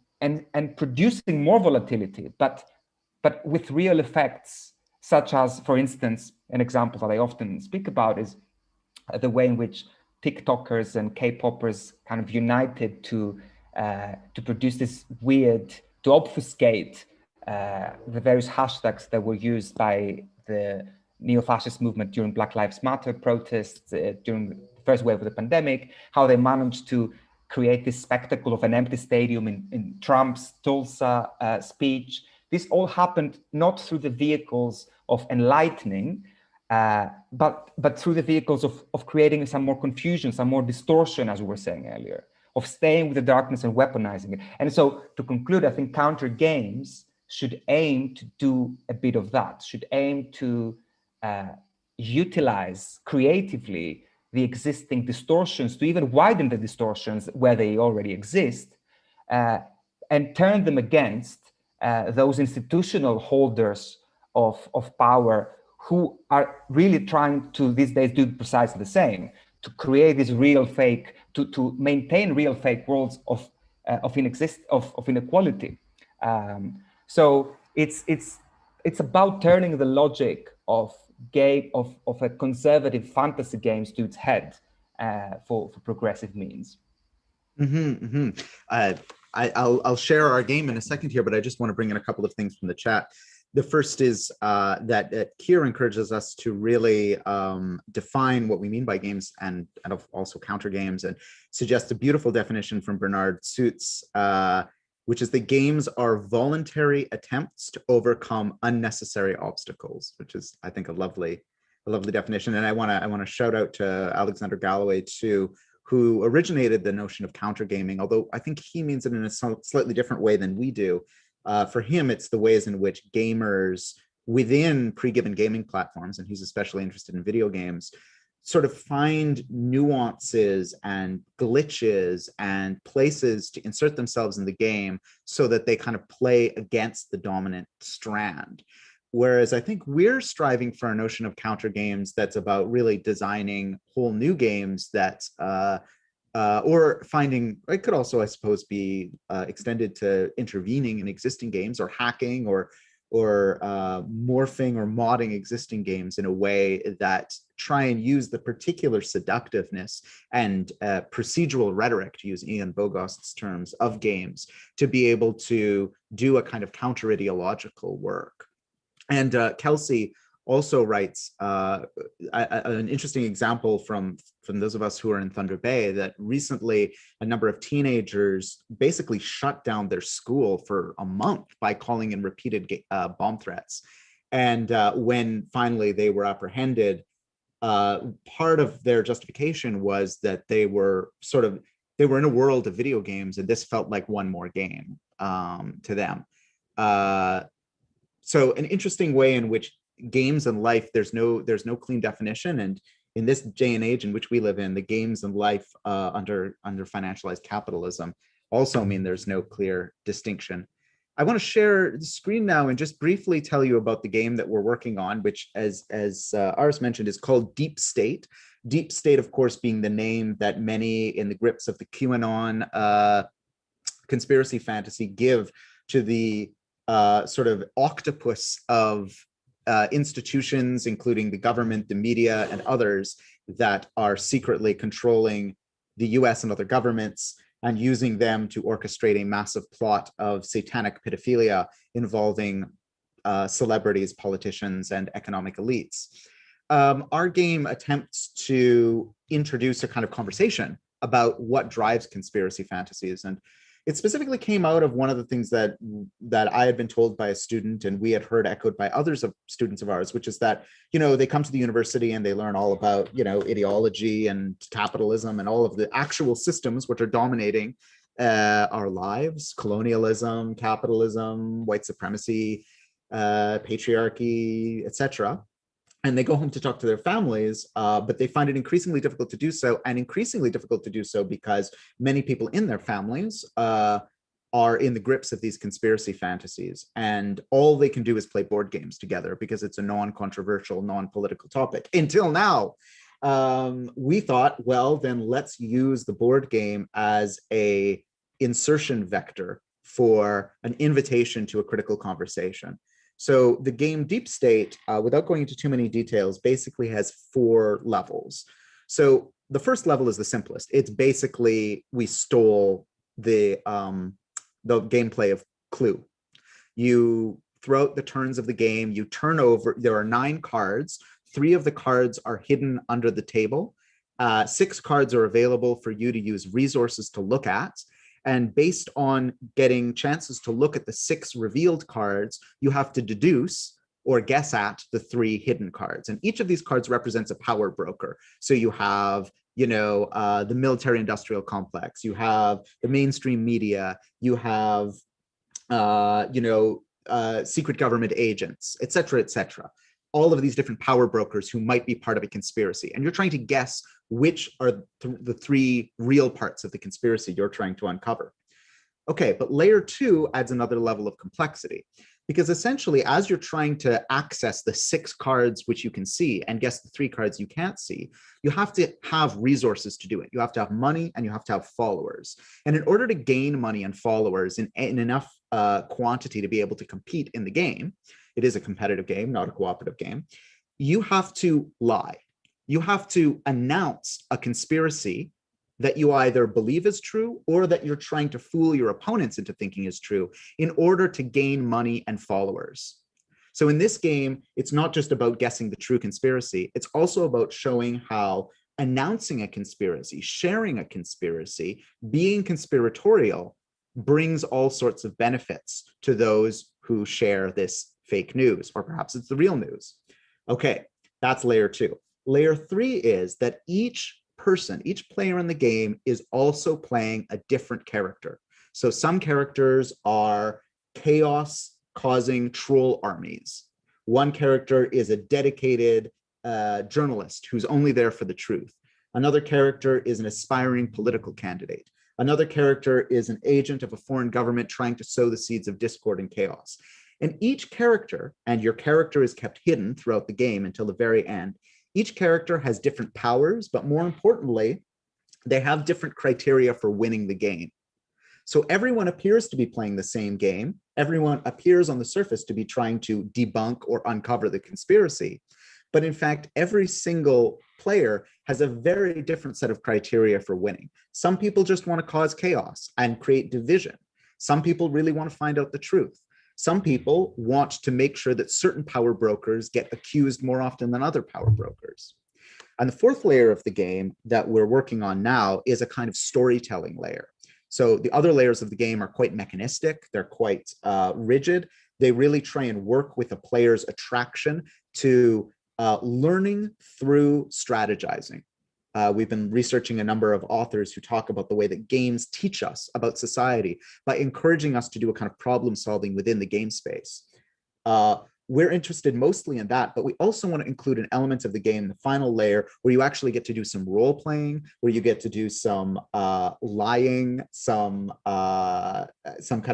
producing more volatility, but with real effects, such as, for instance, an example that I often speak about is the way in which TikTokers and K-poppers kind of united to produce this weird, to obfuscate the various hashtags that were used by the neo-fascist movement during Black Lives Matter protests during the first wave of the pandemic, how they managed to create this spectacle of an empty stadium in Trump's Tulsa speech. This all happened not through the vehicles of enlightening, but through the vehicles of creating some more confusion, some more distortion, as we were saying earlier, of staying with the darkness and weaponizing it. And so to conclude, I think Countergames should aim to do a bit of that, should aim to utilize creatively the existing distortions, to even widen the distortions where they already exist, and turn them against those institutional holders of power who are really trying to these days do precisely the same, to create this real fake, to maintain real fake worlds of inequality. So it's about turning the logic of a conservative fantasy games to its head for progressive means. I'll share our game in a second here, but I just want to bring in a couple of things from the chat. The first is that Keir encourages us to really define what we mean by games and also counter games, and suggests a beautiful definition from Bernard Suits, which is that games are voluntary attempts to overcome unnecessary obstacles, which is, I think, a lovely definition. And I want to shout out to Alexander Galloway too, who originated the notion of counter gaming, although I think he means it in a slightly different way than we do. For him, it's the ways in which gamers within pre-given gaming platforms, and he's especially interested in video games, sort of find nuances and glitches and places to insert themselves in the game so that they kind of play against the dominant strand. Whereas I think we're striving for a notion of counter games that's about really designing whole new games that or finding, it could also, I suppose, be extended to intervening in existing games, or hacking, or morphing or modding existing games in a way that try and use the particular seductiveness and procedural rhetoric, to use Ian Bogost's terms, of games to be able to do a kind of counter-ideological work. And Kelsey also writes an interesting example from those of us who are in Thunder Bay, that recently a number of teenagers basically shut down their school for a month by calling in repeated bomb threats. And when finally they were apprehended, part of their justification was that they were in a world of video games, and this felt like one more game to them. So an interesting way in which games and life, there's no clean definition, and in this day and age in which we live in, the games and life under financialized capitalism also mean there's no clear distinction. I want to share the screen now and just briefly tell you about the game that we're working on, which, as Aris mentioned, is called Deep State. Deep State, of course, being the name that many in the grips of the QAnon conspiracy fantasy give to the sort of octopus of institutions, including the government, the media, and others, that are secretly controlling the US and other governments and using them to orchestrate a massive plot of satanic pedophilia involving celebrities, politicians, and economic elites. Our game attempts to introduce a kind of conversation about what drives conspiracy fantasies, and it specifically came out of one of the things that I had been told by a student, and we had heard echoed by students of ours, which is that, they come to the university and they learn all about, ideology and capitalism and all of the actual systems which are dominating our lives: colonialism, capitalism, white supremacy, patriarchy, etc. And they go home to talk to their families, but they find it increasingly difficult to do so, and increasingly difficult to do so because many people in their families are in the grips of these conspiracy fantasies, and all they can do is play board games together because it's a non-controversial, non-political topic. Until now, we thought, well, then let's use the board game as a insertion vector for an invitation to a critical conversation. So the game Deep State, without going into too many details, basically has 4 levels. So the first level is the simplest. It's basically, we stole the gameplay of Clue. You, throughout the turns of the game, you turn over, there are 9 cards. 3 of the cards are hidden under the table, 6 cards are available for you to use resources to look at. And based on getting chances to look at the 6 revealed cards, you have to deduce or guess at the 3 hidden cards. And each of these cards represents a power broker. So you have, the military industrial complex, you have the mainstream media, you have, secret government agents, et cetera, et cetera. All of these different power brokers who might be part of a conspiracy. And you're trying to guess which are the 3 real parts of the conspiracy you're trying to uncover. Okay, but layer 2 adds another level of complexity, because essentially, as you're trying to access the 6 cards which you can see and guess the 3 cards you can't see, you have to have resources to do it. You have to have money and you have to have followers. And in order to gain money and followers in enough quantity to be able to compete in the game, it is a competitive game, not a cooperative game, you have to lie. You have to announce a conspiracy that you either believe is true or that you're trying to fool your opponents into thinking is true in order to gain money and followers. So in this game, it's not just about guessing the true conspiracy, it's also about showing how announcing a conspiracy, sharing a conspiracy, being conspiratorial brings all sorts of benefits to those who share this fake news, or perhaps it's the real news. Okay, that's layer 2. Layer 3 is that each person, each player in the game is also playing a different character. So some characters are chaos causing troll armies. One character is a dedicated journalist who's only there for the truth. Another character is an aspiring political candidate. Another character is an agent of a foreign government trying to sow the seeds of discord and chaos. And each character, and your character is kept hidden throughout the game until the very end, each character has different powers, but more importantly, they have different criteria for winning the game. So everyone appears to be playing the same game. Everyone appears on the surface to be trying to debunk or uncover the conspiracy. But in fact, every single player has a very different set of criteria for winning. Some people just want to cause chaos and create division. Some people really want to find out the truth. Some people want to make sure that certain power brokers get accused more often than other power brokers. And the 4th layer of the game that we're working on now is a kind of storytelling layer. So the other layers of the game are quite mechanistic. They're quite rigid. They really try and work with a player's attraction to learning through strategizing. We've been researching a number of authors who talk about the way that games teach us about society by encouraging us to do a kind of problem solving within the game space. We're interested mostly in that, but we also want to include an element of the game, the final layer, where you actually get to do some role playing, where you get to do some lying, some kind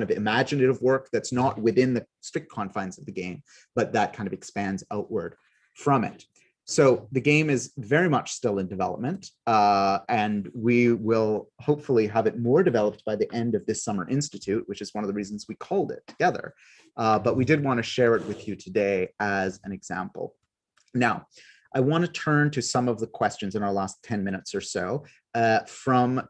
of imaginative work that's not within the strict confines of the game, but that kind of expands outward from it. So the game is very much still in development, and we will hopefully have it more developed by the end of this Summer Institute, which is one of the reasons we called it together. But we did want to share it with you today as an example. Now, I want to turn to some of the questions in our last 10 minutes or so from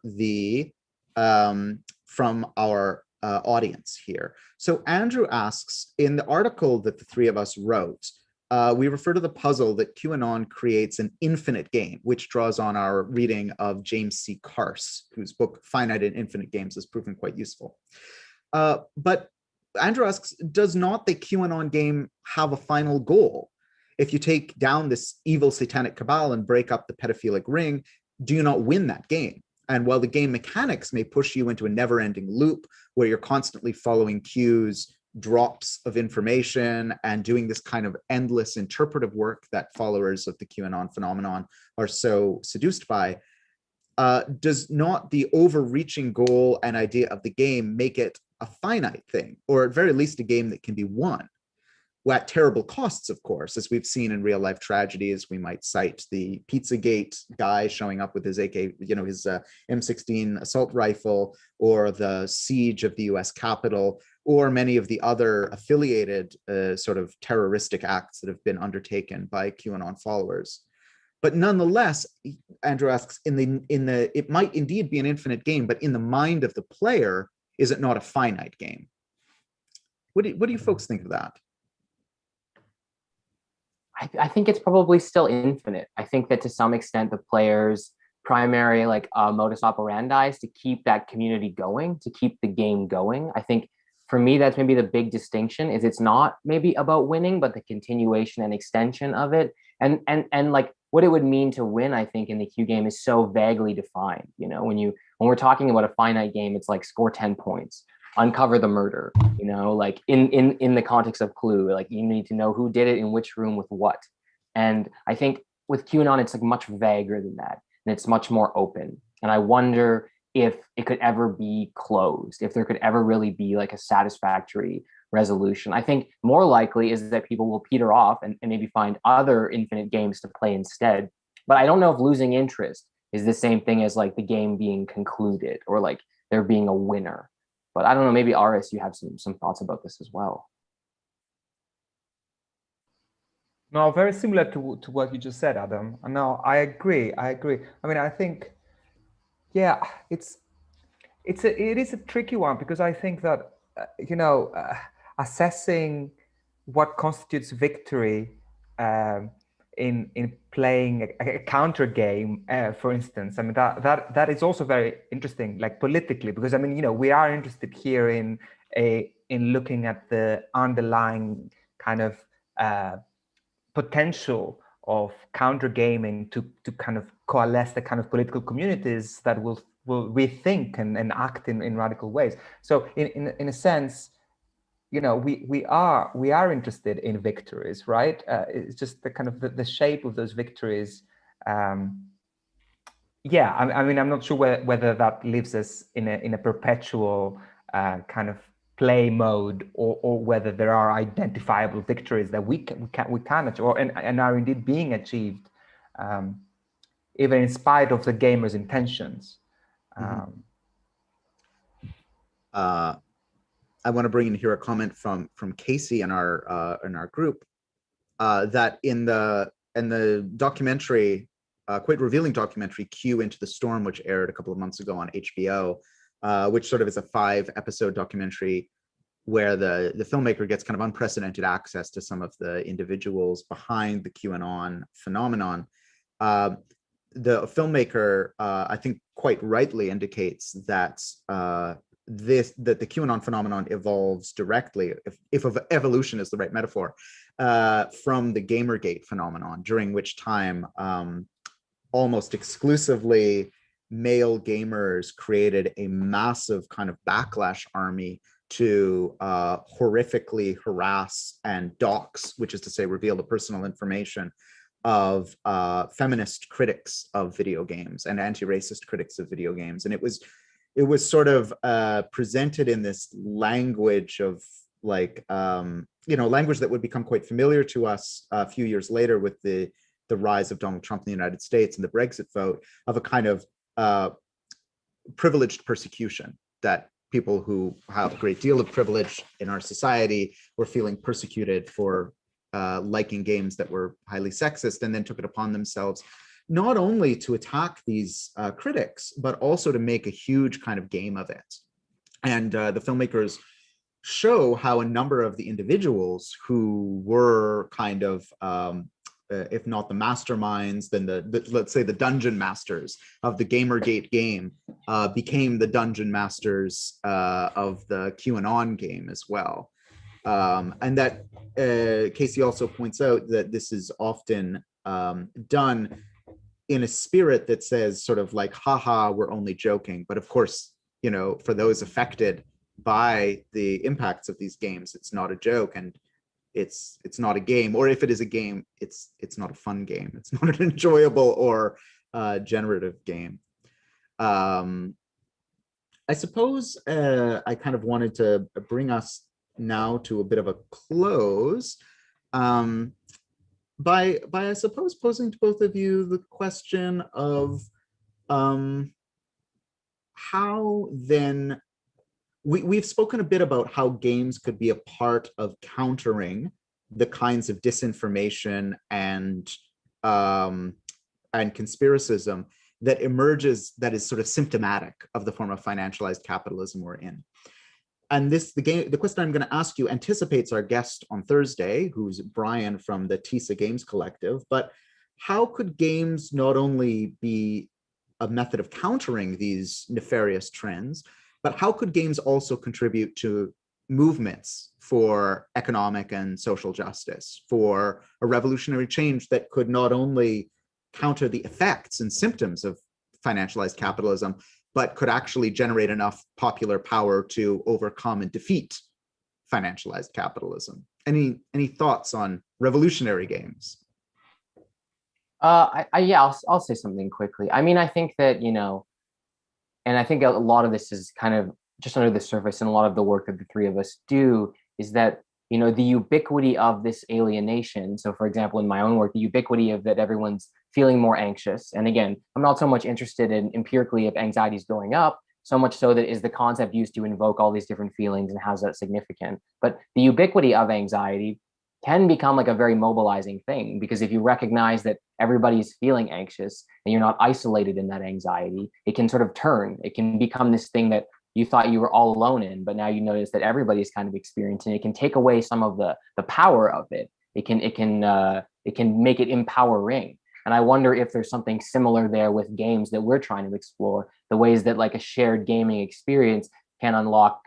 our audience here. So Andrew asks, in the article that the 3 of us wrote, we refer to the puzzle that QAnon creates an infinite game, which draws on our reading of James C. Carse, whose book Finite and Infinite Games has proven quite useful. But Andrew asks, does not the QAnon game have a final goal? If you take down this evil satanic cabal and break up the pedophilic ring, do you not win that game? And while the game mechanics may push you into a never-ending loop where you're constantly following cues, drops of information, and doing this kind of endless interpretive work that followers of the QAnon phenomenon are so seduced by, does not the overreaching goal and idea of the game make it a finite thing, or at very least a game that can be won? Well, at terrible costs, of course, as we've seen in real life tragedies. We might cite the Pizzagate guy showing up with his his M16 assault rifle, or the siege of the US Capitol, or many of the other affiliated sort of terroristic acts that have been undertaken by QAnon followers. But nonetheless, Andrew asks, it might indeed be an infinite game, but in the mind of the player, is it not a finite game? What do you folks think of that? I think it's probably still infinite. I think that to some extent the players primary like modus operandi is to keep that community going, to keep the game going. I think for me, that's maybe the big distinction is it's not maybe about winning, but the continuation and extension of it. And like what it would mean to win, I think in the Q game is so vaguely defined. You know, when we're talking about a finite game, it's like score 10 points, uncover the murder, you know, like in the context of Clue, like you need to know who did it in which room with what. And I think with QAnon, it's like much vaguer than that. And it's much more open. And I wonder if it could ever be closed, if there could ever really be like a satisfactory resolution. I think more likely is that people will peter off and maybe find other infinite games to play instead. But I don't know if losing interest is the same thing as like the game being concluded or like there being a winner. But I don't know, maybe Aris, you have some thoughts about this as well. No, very similar to what you just said, Adam. No, I agree. I mean, I think, yeah, it is a tricky one because I think that assessing what constitutes victory in playing a counter game, for instance, I mean that is also very interesting, like politically, because I mean we are interested here in looking at the underlying kind of potential of counter gaming to kind of coalesce the kind of political communities that will rethink and act in radical ways. So in a sense, we are interested in victories, right? It's just the kind of the shape of those victories. Yeah, I mean, I'm not sure whether that leaves us in a perpetual kind of play mode, or whether there are identifiable victories that we can achieve, and are indeed being achieved, even in spite of the gamer's intentions. I want to bring in here a comment from Casey in our group that in the documentary, quite revealing documentary, Q Into the Storm, which aired a couple of months ago on HBO, which sort of is a 5-episode documentary where the filmmaker gets kind of unprecedented access to some of the individuals behind the QAnon phenomenon. The filmmaker, I think quite rightly indicates that that the QAnon phenomenon evolves directly, if evolution is the right metaphor, from the Gamergate phenomenon, during which time almost exclusively male gamers created a massive kind of backlash army to horrifically harass and dox, which is to say reveal the personal information of feminist critics of video games and anti-racist critics of video games. And it was sort of presented in this language of like, language that would become quite familiar to us a few years later with the rise of Donald Trump in the United States and the Brexit vote, of a kind of privileged persecution, that people who have a great deal of privilege in our society were feeling persecuted for liking games that were highly sexist, and then took it upon themselves not only to attack these critics, but also to make a huge kind of game of it. And the filmmakers show how a number of the individuals who were kind of, if not the masterminds, then let's say the dungeon masters of the Gamergate game, became the dungeon masters of the QAnon game as well. And that Casey also points out that this is often done in a spirit that says sort of like, haha, we're only joking. But of course, for those affected by the impacts of these games, it's not a joke, and it's not a game, or if it is a game, it's not a fun game. It's not an enjoyable or generative game. I suppose I kind of wanted to bring us now to a bit of a close by I suppose posing to both of you the question of how then we've spoken a bit about how games could be a part of countering the kinds of disinformation and conspiracism that emerges, that is sort of symptomatic of the form of financialized capitalism we're in. And the question I'm going to ask you anticipates our guest on Thursday, who's Brian from the TISA Games Collective. But how could games not only be a method of countering these nefarious trends, but how could games also contribute to movements for economic and social justice, for a revolutionary change that could not only counter the effects and symptoms of financialized capitalism, but could actually generate enough popular power to overcome and defeat financialized capitalism? Any thoughts on revolutionary games? Yeah, I'll say something quickly. I mean, I think that, you know, and I think a lot of this is kind of just under the surface, and a lot of the work that the three of us do is that, you know, the ubiquity of this alienation. So, for example, in my own work, the ubiquity of that everyone's feeling more anxious. And again, I'm not so much interested in empirically if anxiety is going up, so much so that is the concept used to invoke all these different feelings and how's that significant. But the ubiquity of anxiety can become like a very mobilizing thing, because if you recognize that everybody's feeling anxious and you're not isolated in that anxiety, it can sort of turn. It can become this thing that you thought you were all alone in, but now you notice that everybody's kind of experiencing it. It can take away some of the power of it. It can make it empowering. And I wonder if there's something similar there with games that we're trying to explore, the ways that like a shared gaming experience can unlock,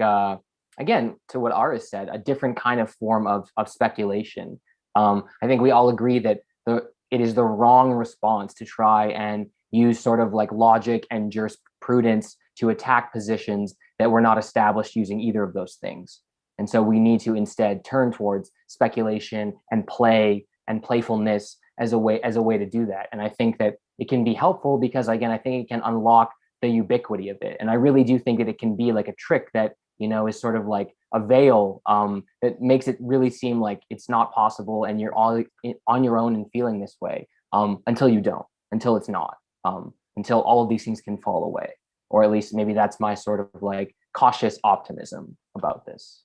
again, to what Aris said, a different kind of form of speculation. I think we all agree that it is the wrong response to try and use sort of like logic and jurisprudence to attack positions that were not established using either of those things. And so we need to instead turn towards speculation and play and playfulness as a way to do that. And I think that it can be helpful because, again, I think it can unlock the ubiquity of it. And I really do think that it can be like a trick that, you know, is sort of like a veil that makes it really seem like it's not possible and you're all on your own and feeling this way until you don't, until it's not, until all of these things can fall away. Or at least maybe that's my sort of like cautious optimism about this.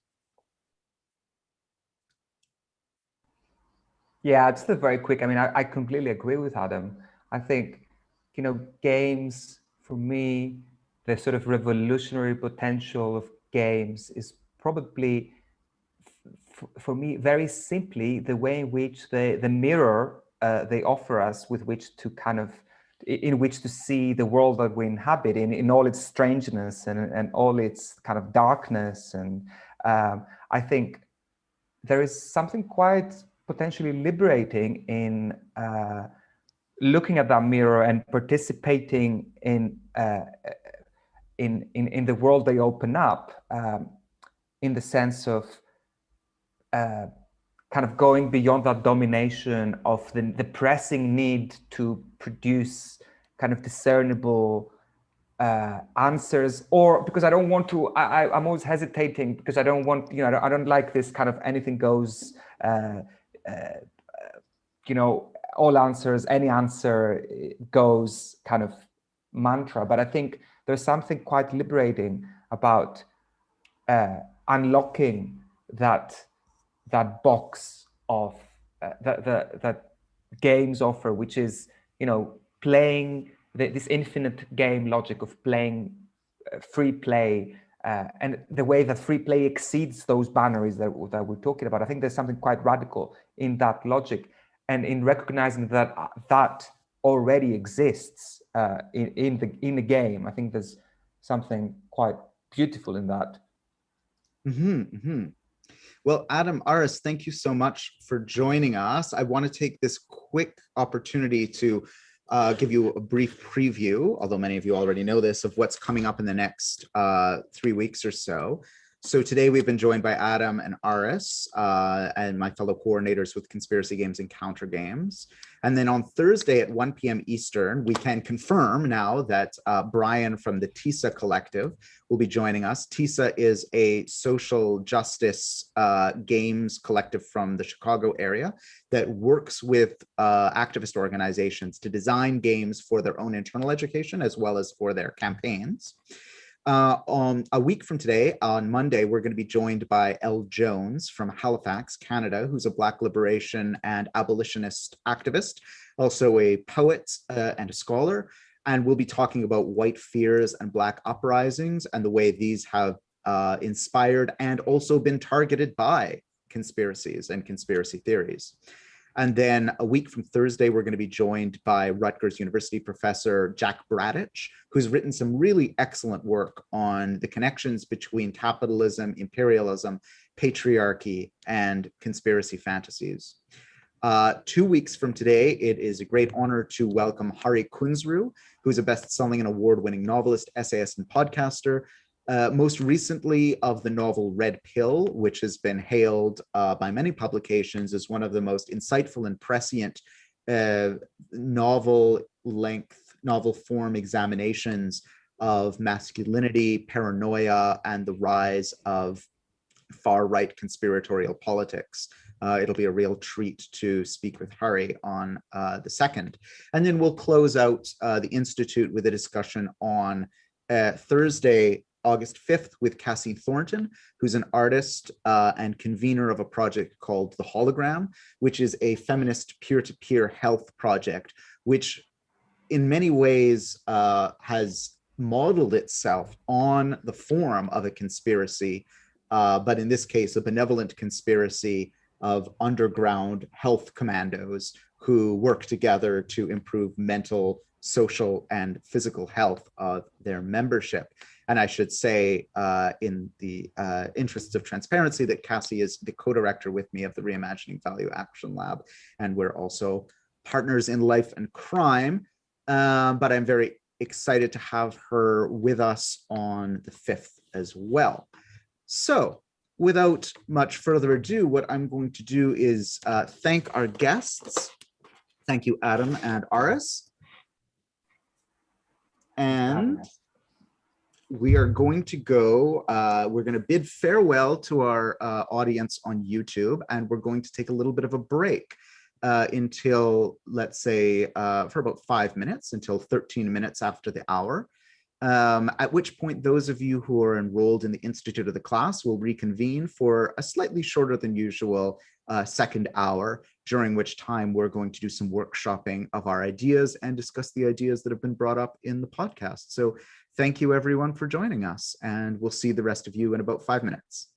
Yeah, just a very quick. I mean, I completely agree with Adam. I think, you know, games, for me, the sort of revolutionary potential of games is probably, for me, very simply, the way in which the mirror they offer us with which to kind of, in which to see the world that we inhabit in all its strangeness and all its kind of darkness. And I think there is something quite potentially liberating in looking at that mirror and participating in the world they open up, in the sense of kind of going beyond that domination of the pressing need to produce kind of discernible answers, or because I don't want to, I'm always hesitating because I don't want, you know, I don't like this kind of anything goes, you know, all answers, any answer goes kind of mantra. But I think there's something quite liberating about unlocking that box of that games offer, which is, you know, playing this infinite game logic of playing free play, and the way that free play exceeds those boundaries that we're talking about. I think there's something quite radical in that logic, and in recognizing that that already exists in the game. I think there's something quite beautiful in that. Mm-hmm, mm-hmm. Well, Adam, Aris, thank you so much for joining us. I want to take this quick opportunity to give you a brief preview, although many of you already know this, of what's coming up in the next 3 weeks or so. So today we've been joined by Adam and Aris and my fellow coordinators with Conspiracy Games and Countergames. And then on Thursday at 1 p.m. Eastern, we can confirm now that Brian from the TISA Collective will be joining us. TISA is a social justice games collective from the Chicago area that works with activist organizations to design games for their own internal education as well as for their campaigns. On a week from today, on Monday, we're going to be joined by Elle Jones from Halifax, Canada, who's a Black liberation and abolitionist activist, also a poet and a scholar. And we'll be talking about white fears and Black uprisings and the way these have inspired and also been targeted by conspiracies and conspiracy theories. And then a week from Thursday, we're going to be joined by Rutgers University professor Jack Bradich, who's written some really excellent work on the connections between capitalism, imperialism, patriarchy, and conspiracy fantasies. 2 weeks from today, it is a great honor to welcome Hari Kunzru, who's a best-selling and award-winning novelist, essayist, and podcaster. Most recently of the novel Red Pill, which has been hailed by many publications as one of the most insightful and prescient novel form examinations of masculinity, paranoia, and the rise of far-right conspiratorial politics. It'll be a real treat to speak with Hari on the 2nd. And then we'll close out the Institute with a discussion on Thursday, August 5th, with Cassie Thornton, who's an artist and convener of a project called The Hologram, which is a feminist peer-to-peer health project, which in many ways has modeled itself on the form of a conspiracy, but in this case, a benevolent conspiracy of underground health commandos who work together to improve mental, social, and physical health of their membership. And I should say, in the interests of transparency, that Cassie is the co-director with me of the Reimagining Value Action Lab, and we're also partners in life and crime. But I'm very excited to have her with us on the 5th as well. So without much further ado, what I'm going to do is thank our guests. Thank you, Adam and Aris. And we are going to go, we're going to bid farewell to our audience on YouTube, and we're going to take a little bit of a break until, let's say, for about 5 minutes, until 13 minutes after the hour. At which point those of you who are enrolled in the Institute of the class will reconvene for a slightly shorter than usual second hour, during which time we're going to do some workshopping of our ideas and discuss the ideas that have been brought up in the podcast. So thank you everyone for joining us, and we'll see the rest of you in about 5 minutes.